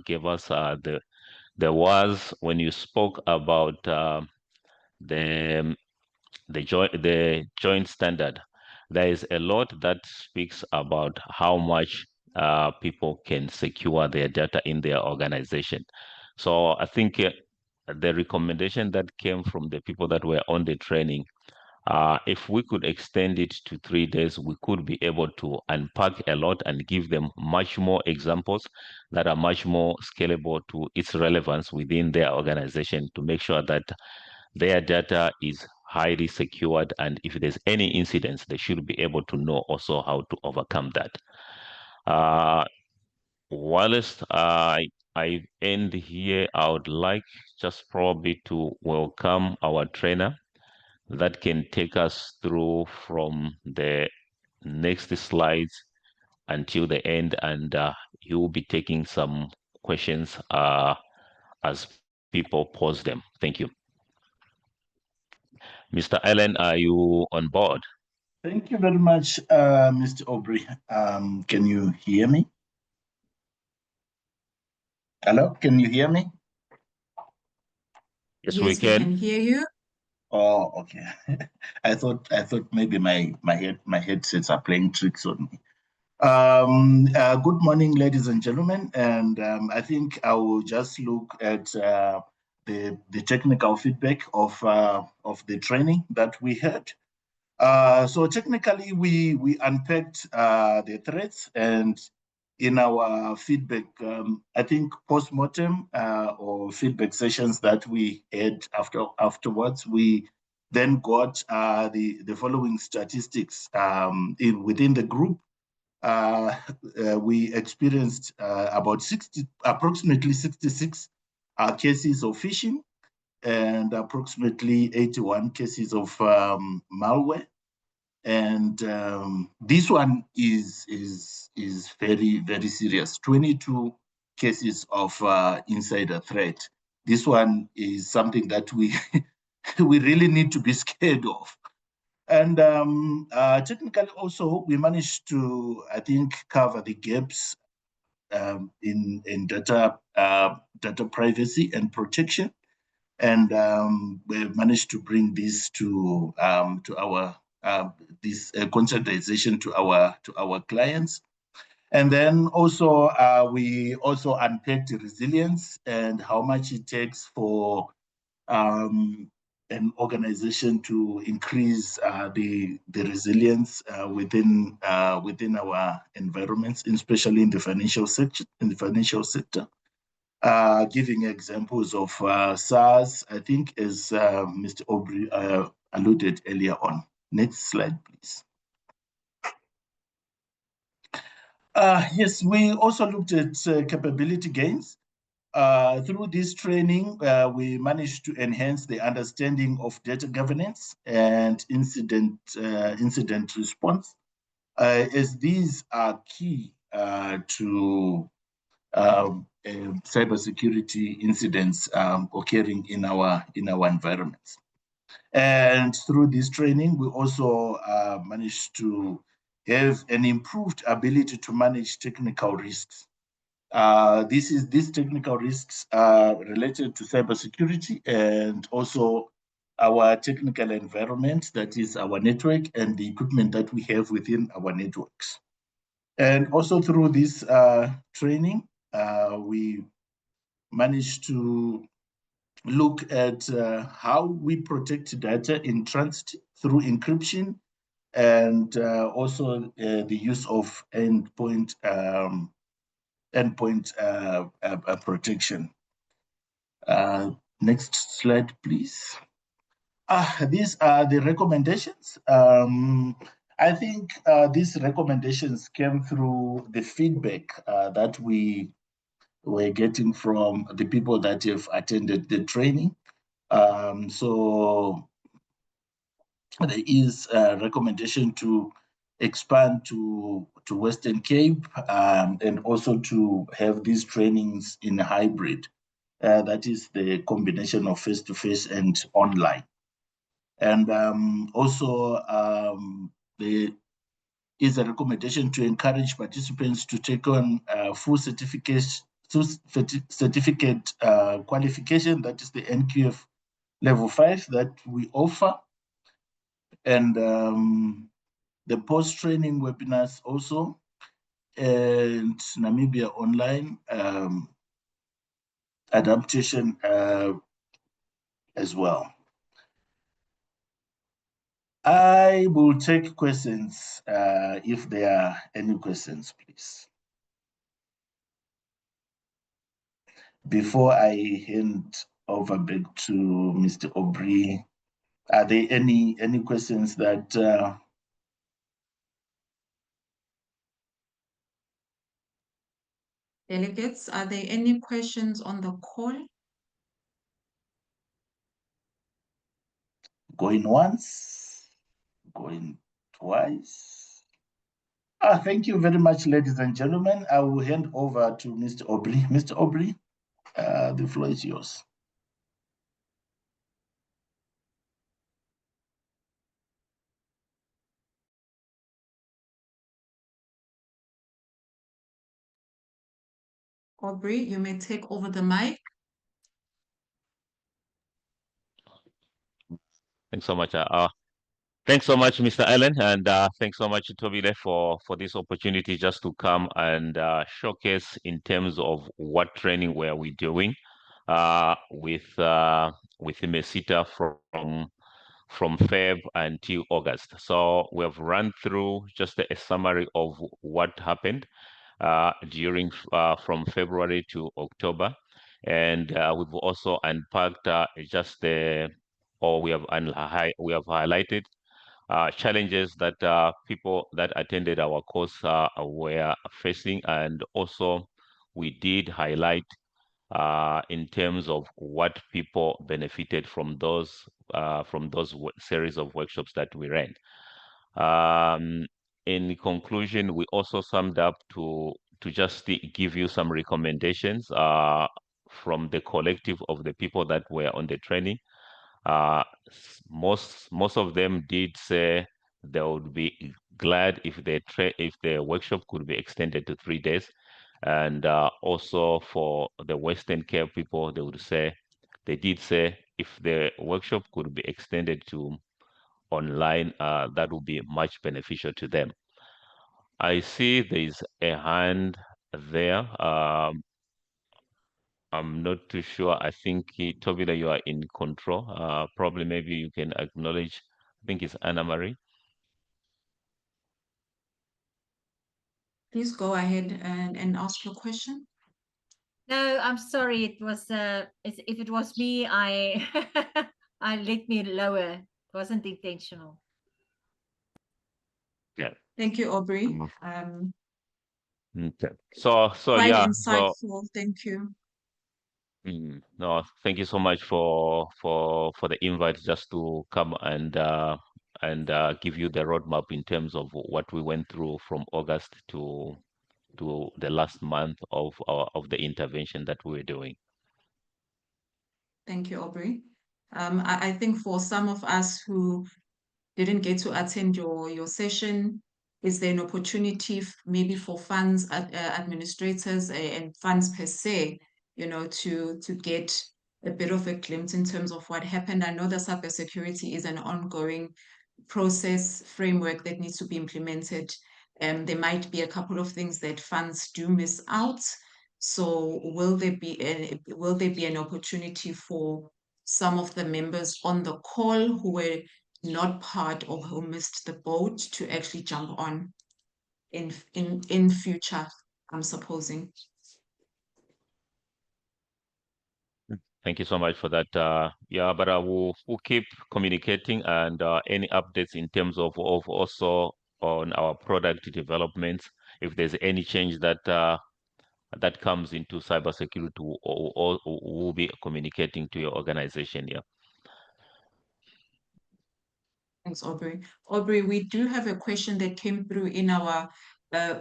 gave us, there was, when you spoke about the joint standard, there is a lot that speaks about how much people can secure their data in their organization. So I think the recommendation that came from the people that were on the training, if we could extend it to 3 days, we could be able to unpack a lot and give them much more examples that are much more scalable to its relevance within their organization, to make sure that their data is highly secured, and if there's any incidents, they should be able to know also how to overcome that. Whilst I end here, I would like just probably to welcome our trainer that can take us through from the next slides until the end, and he will be taking some questions as people pose them. Thank you. Mr. Allen, are you on board? Thank you very much, Mr. Aubrey. Can you hear me? Hello, can you hear me? Yes, we can hear you. Oh, okay. I thought maybe my headsets are playing tricks on me. Good morning, ladies and gentlemen, and I think I will just look at the technical feedback of the training that we had. So technically, we unpacked the threats, and in our feedback, I think post-mortem or feedback sessions that we had afterwards, we then got the following statistics within the group. We experienced approximately 66 cases of phishing and approximately 81 cases of malware. And this one is very, very serious. 22 cases of insider threat. This one is something that we we really need to be scared of. And technically also, we managed to, I think, cover the gaps in data privacy and protection. And we managed to bring this to our this conscientization to our clients. And then also we also unpacked resilience and how much it takes for an organization to increase the resilience within our environments, especially in the financial sector. Giving examples of SARS, I think, as Mr. Aubrey alluded earlier on. Next slide, please. Yes, we also looked at capability gains. Through this training, we managed to enhance the understanding of data governance and incident response, as these are key to cybersecurity incidents occurring in our environments. And through this training, we also managed to have an improved ability to manage technical risks. These technical risks are related to cybersecurity and also our technical environment, that is our network and the equipment that we have within our networks. And also through this training, we managed to look at how we protect data in transit through encryption and also the use of endpoint protection. Next slide, please. These are the recommendations. I think these recommendations came through the feedback that we were getting from the people that have attended the training. So there is a recommendation to expand to Western Cape and also to have these trainings in a hybrid. That is the combination of face-to-face and online. And also, there is a recommendation to encourage participants to take on full certificate qualification, that is the NQF level 5 that we offer. And the post-training webinars also, and Namibia Online adaptation as well. I will take questions if there are any questions, please. Before I hand over back to Mr. Aubrey, are there any questions that Delegates, are there any questions on the call? going once, going twice? Thank you very much, ladies and gentlemen. I will hand over to Mr. Aubrey. Mr. Aubrey, the floor is yours. Aubrey, you may take over the mic. Thanks so much. Thanks so much, Mr. Allen, and thanks so much, Tobile, for this opportunity just to come and showcase in terms of what training were we doing with Mesita from Feb until August. So we have run through just a summary of what happened during from February to October, and we've also unpacked just the, or we have highlighted challenges that people that attended our course were facing, and also we did highlight in terms of what people benefited from those series of workshops that we ran. In conclusion, we also summed up to just give you some recommendations from the collective of the people that were on the training. Most of them did say they would be glad if the workshop could be extended to 3 days, and also for the Western Cape people, they did say if the workshop could be extended to online, that would be much beneficial to them. I see there is a hand there. I'm not too sure. I think, Tobila, you are in control. Probably maybe you can acknowledge. I think it's Anna Marie. Please go ahead and ask your question. No, I'm sorry. It was if it was me, I I let me lower. It wasn't intentional. Yeah. Thank you, Aubrey. Okay. So Quite yeah. insightful. Thank you. No, thank you so much for the invite just to come and give you the roadmap in terms of what we went through from August to the last month of the intervention that we were doing. Thank you, Aubrey. I think for some of us who didn't get to attend your session, is there an opportunity maybe for funds administrators and funds per se, to get a bit of a glimpse in terms of what happened? I know that cybersecurity is an ongoing process framework that needs to be implemented. There might be a couple of things that funds do miss out. So will there be an opportunity for some of the members on the call who were not part or who missed the boat to actually jump on in future, I'm supposing? Thank you so much for that. Yeah, but we'll keep communicating, and any updates in terms of also on our product developments, if there's any change that that comes into cybersecurity, or we'll be communicating to your organization. Yeah. Thanks, Aubrey. Aubrey, we do have a question that came through in our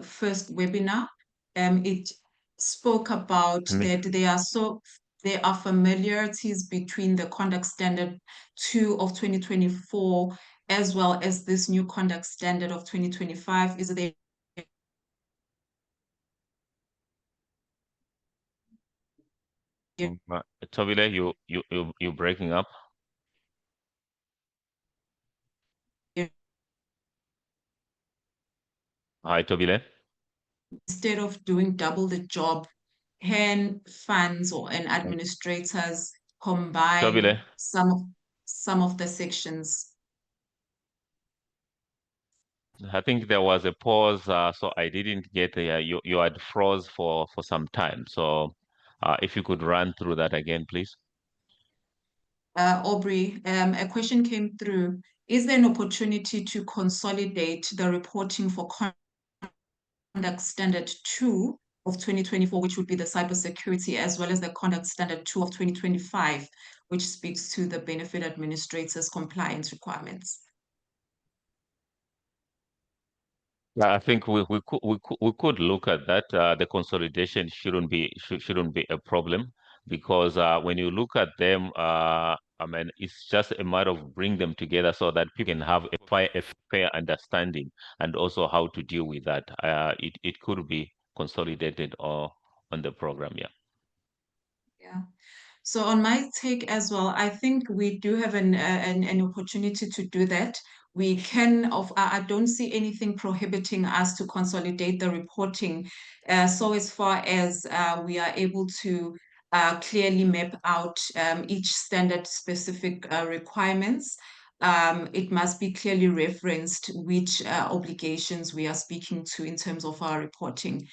first webinar. It spoke about that there are familiarities between the Conduct Standard 2 of 2024 as well as this new Conduct Standard of 2025? Is there Tobile, you're breaking up. Hi, Tobile. instead of doing double the job, can funds or and administrators combine Tobile, some of the sections? I think there was a pause, so I didn't get you had froze for some time. So if you could run through that again, please. Aubrey, a question came through. Is there an opportunity to consolidate the reporting for Conduct Standard 2 of 2024, which would be the cybersecurity, as well as the Conduct Standard 2 of 2025, which speaks to the benefit administrators' compliance requirements? I think we could look at that. The consolidation shouldn't be a problem because when you look at them, I mean, it's just a matter of bring them together so that people can have a fair understanding and also how to deal with that. It could be consolidated or on the program, yeah. Yeah. So on my take as well, I think we do have an opportunity to do that. We can I don't see anything prohibiting us to consolidate the reporting. So as far as we are able to clearly map out each standard specific requirements, it must be clearly referenced which obligations we are speaking to in terms of our reporting.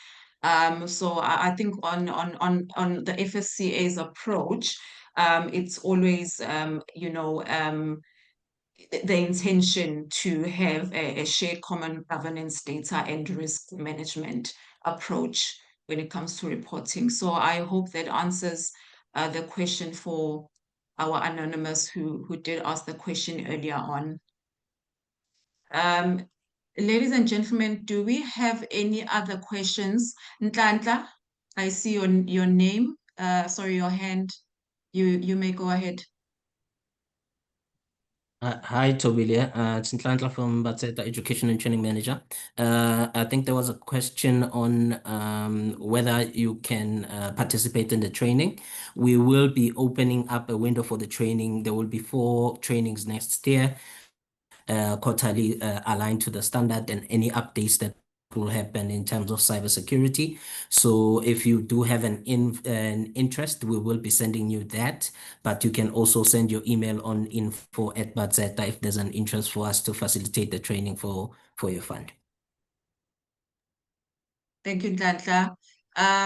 So I think on the FSCA's approach, it's always the intention to have a shared common governance, data and risk management approach when it comes to reporting. So I hope that answers the question for our anonymous who did ask the question earlier on. Ladies and gentlemen, do we have any other questions? Nhlanhla, I see your name, sorry, your hand. You may go ahead. Hi, Tobilia. It's Nhlanhla from Batseta, Education and Training Manager. I think there was a question on whether you can participate in the training. We will be opening up a window for the training. There will be 4 trainings next year, quarterly aligned to the standard and any updates that will happen in terms of cybersecurity. So if you do have an interest, we will be sending you that, but you can also send your email on info@batseta if there's an interest for us to facilitate the training for your fund. Thank you, Nhlanhla.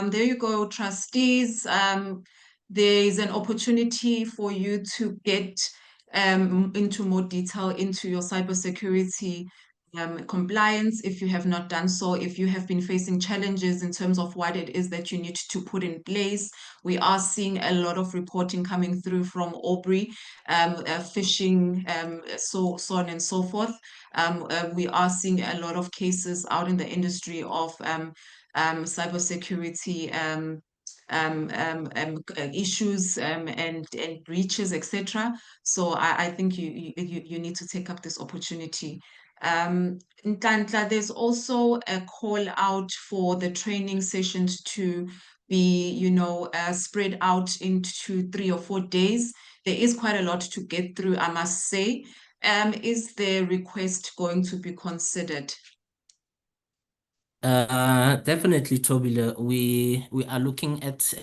There you go, trustees. There is an opportunity for you to get into more detail into your cybersecurity compliance if you have not done so. If you have been facing challenges in terms of what it is that you need to put in place, we are seeing a lot of reporting coming through from Aubrey, phishing, so on and so forth. We are seeing a lot of cases out in the industry of cybersecurity issues and breaches, etc. So I think you need to take up this opportunity. Nhlanhla, there's also a call out for the training sessions to be, spread out into 3 or 4 days. There is quite a lot to get through, I must say. Is the request going to be considered? Definitely, Tobila. We are looking at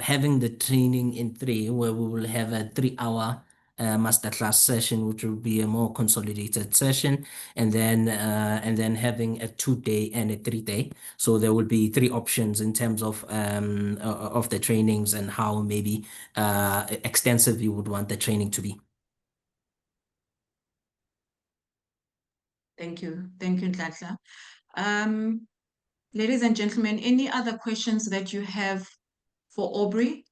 having the training in 3, where we will have a 3-hour masterclass session, which will be a more consolidated session, and then having a 2-day and a 3-day. So there will be 3 options in terms of the trainings and how maybe extensive you would want the training to be. Thank you, Nhlanhla. Ladies and gentlemen, any other questions that you have for Aubrey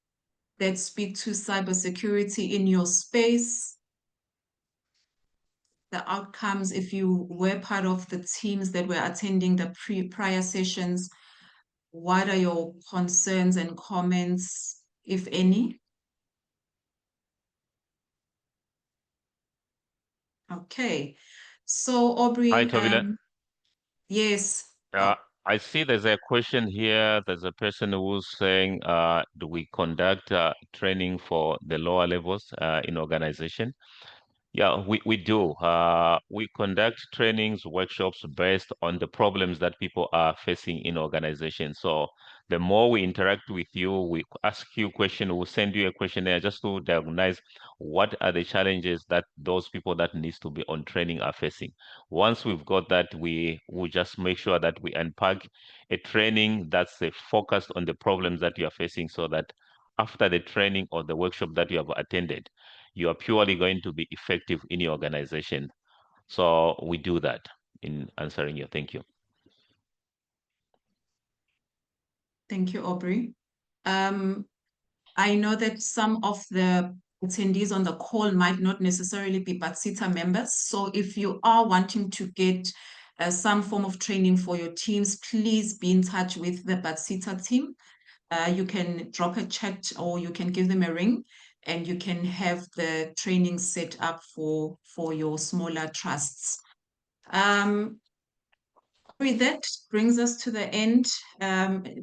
that speak to cybersecurity in your space? The outcomes, if you were part of the teams that were attending the prior sessions, What are your concerns and comments, if any? Okay. So Aubrey, Hi, Tobile. yes. I see there's a question here. There's a person who's saying, do we conduct training for the lower levels in organization? Yeah, we do. We conduct trainings, workshops based on the problems that people are facing in organizations. So the more we interact with you, we ask you a question, we'll send you a questionnaire just to diagnose what are the challenges that those people that needs to be on training are facing. Once we've got that, we will just make sure that we unpack a training that's focused on the problems that you are facing so that after the training or the workshop that you have attended, you are purely going to be effective in your organization. So we do that in answering you. Thank you. Thank you, Aubrey. I know that some of the attendees on the call might not necessarily be BATSITA members. So if you are wanting to get some form of training for your teams, please be in touch with the BATSITA team. You can drop a chat or you can give them a ring and you can have the training set up for your smaller trusts. That brings us to the end.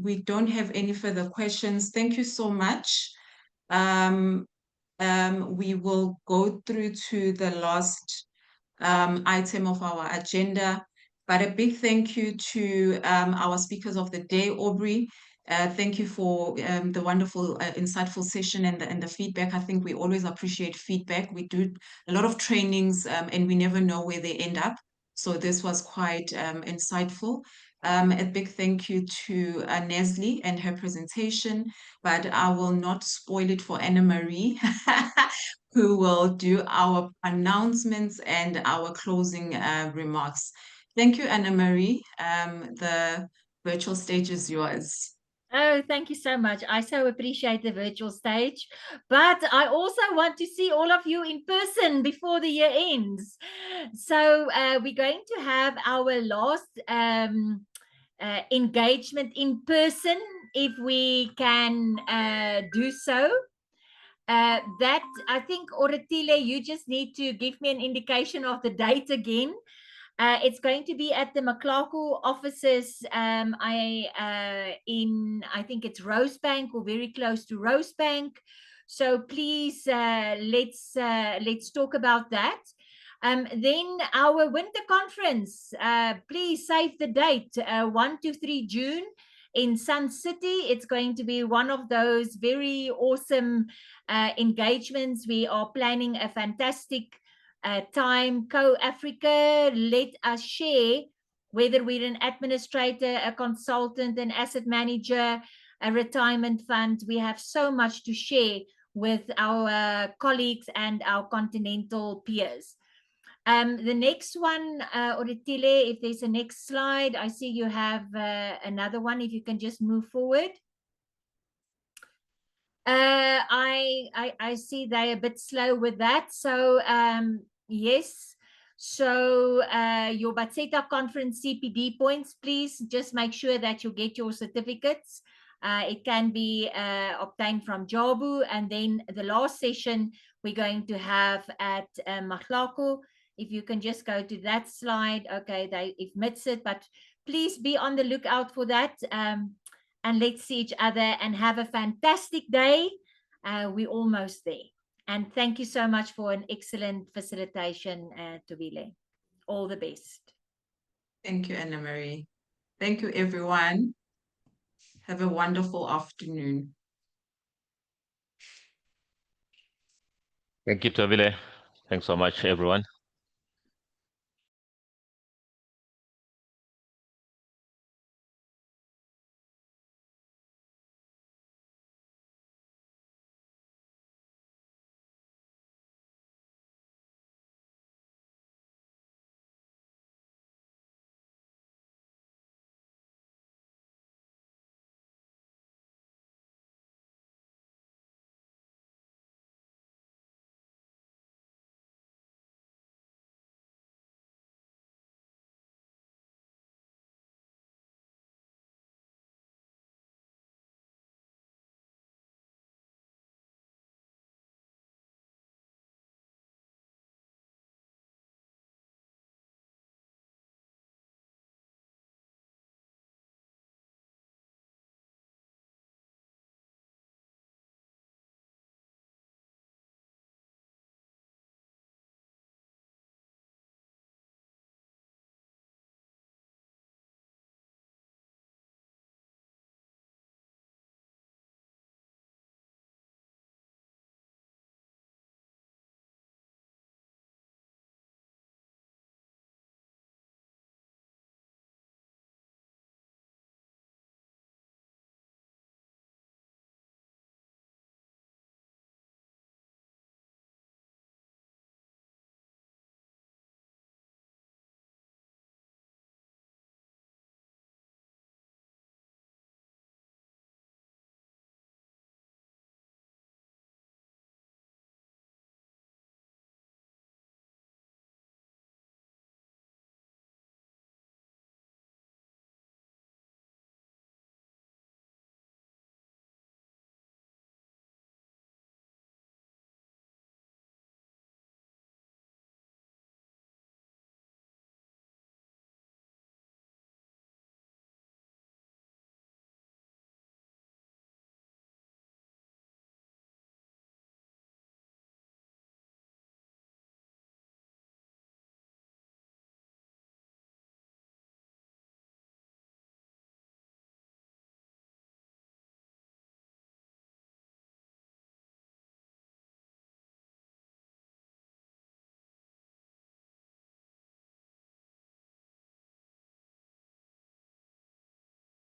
We don't have any further questions. Thank you so much. We will go through to the last item of our agenda, but a big thank you to our speakers of the day, Aubrey. Thank you for the wonderful, insightful session and the feedback. I think we always appreciate feedback. We do a lot of trainings and we never know where they end up. So this was quite insightful. A big thank you to Nestle and her presentation, but I will not spoil it for Anna Marie, who will do our announcements and our closing remarks. Thank you, Anna Marie. The virtual stage is yours. Oh, thank you so much. I so appreciate the virtual stage, but I also want to see all of you in person before the year ends. So we're going to have our last engagement in person, if we can do so. That I think, Oratile, you just need to give me an indication of the date again. It's going to be at the Maklaku offices. I think it's Rosebank or very close to Rosebank. So please let's talk about that. Then our winter conference. Please save the date. 1 to 3 June in Sun City. It's going to be one of those very awesome engagements. We are planning a fantastic time. Co-Africa, let us share, whether we're an administrator, a consultant, an asset manager, a retirement fund. We have so much to share with our colleagues and our continental peers. The next one, Oratile, if there's a next slide, I see you have another one. If you can just move forward. I see they're a bit slow with that. So yes. So your BATSETA conference CPD points, please just make sure that you get your certificates. It can be obtained from Jabu. And then the last session we're going to have at Mahlaku. If you can just go to that slide. Okay, they've missed it, but please be on the lookout for that. And let's see each other and have a fantastic day. We're almost there. And thank you so much for an excellent facilitation, Tobile. All the best. Thank you, Anna Marie. Thank you, everyone. Have a wonderful afternoon. Thank you, Tobile. Thanks so much, everyone.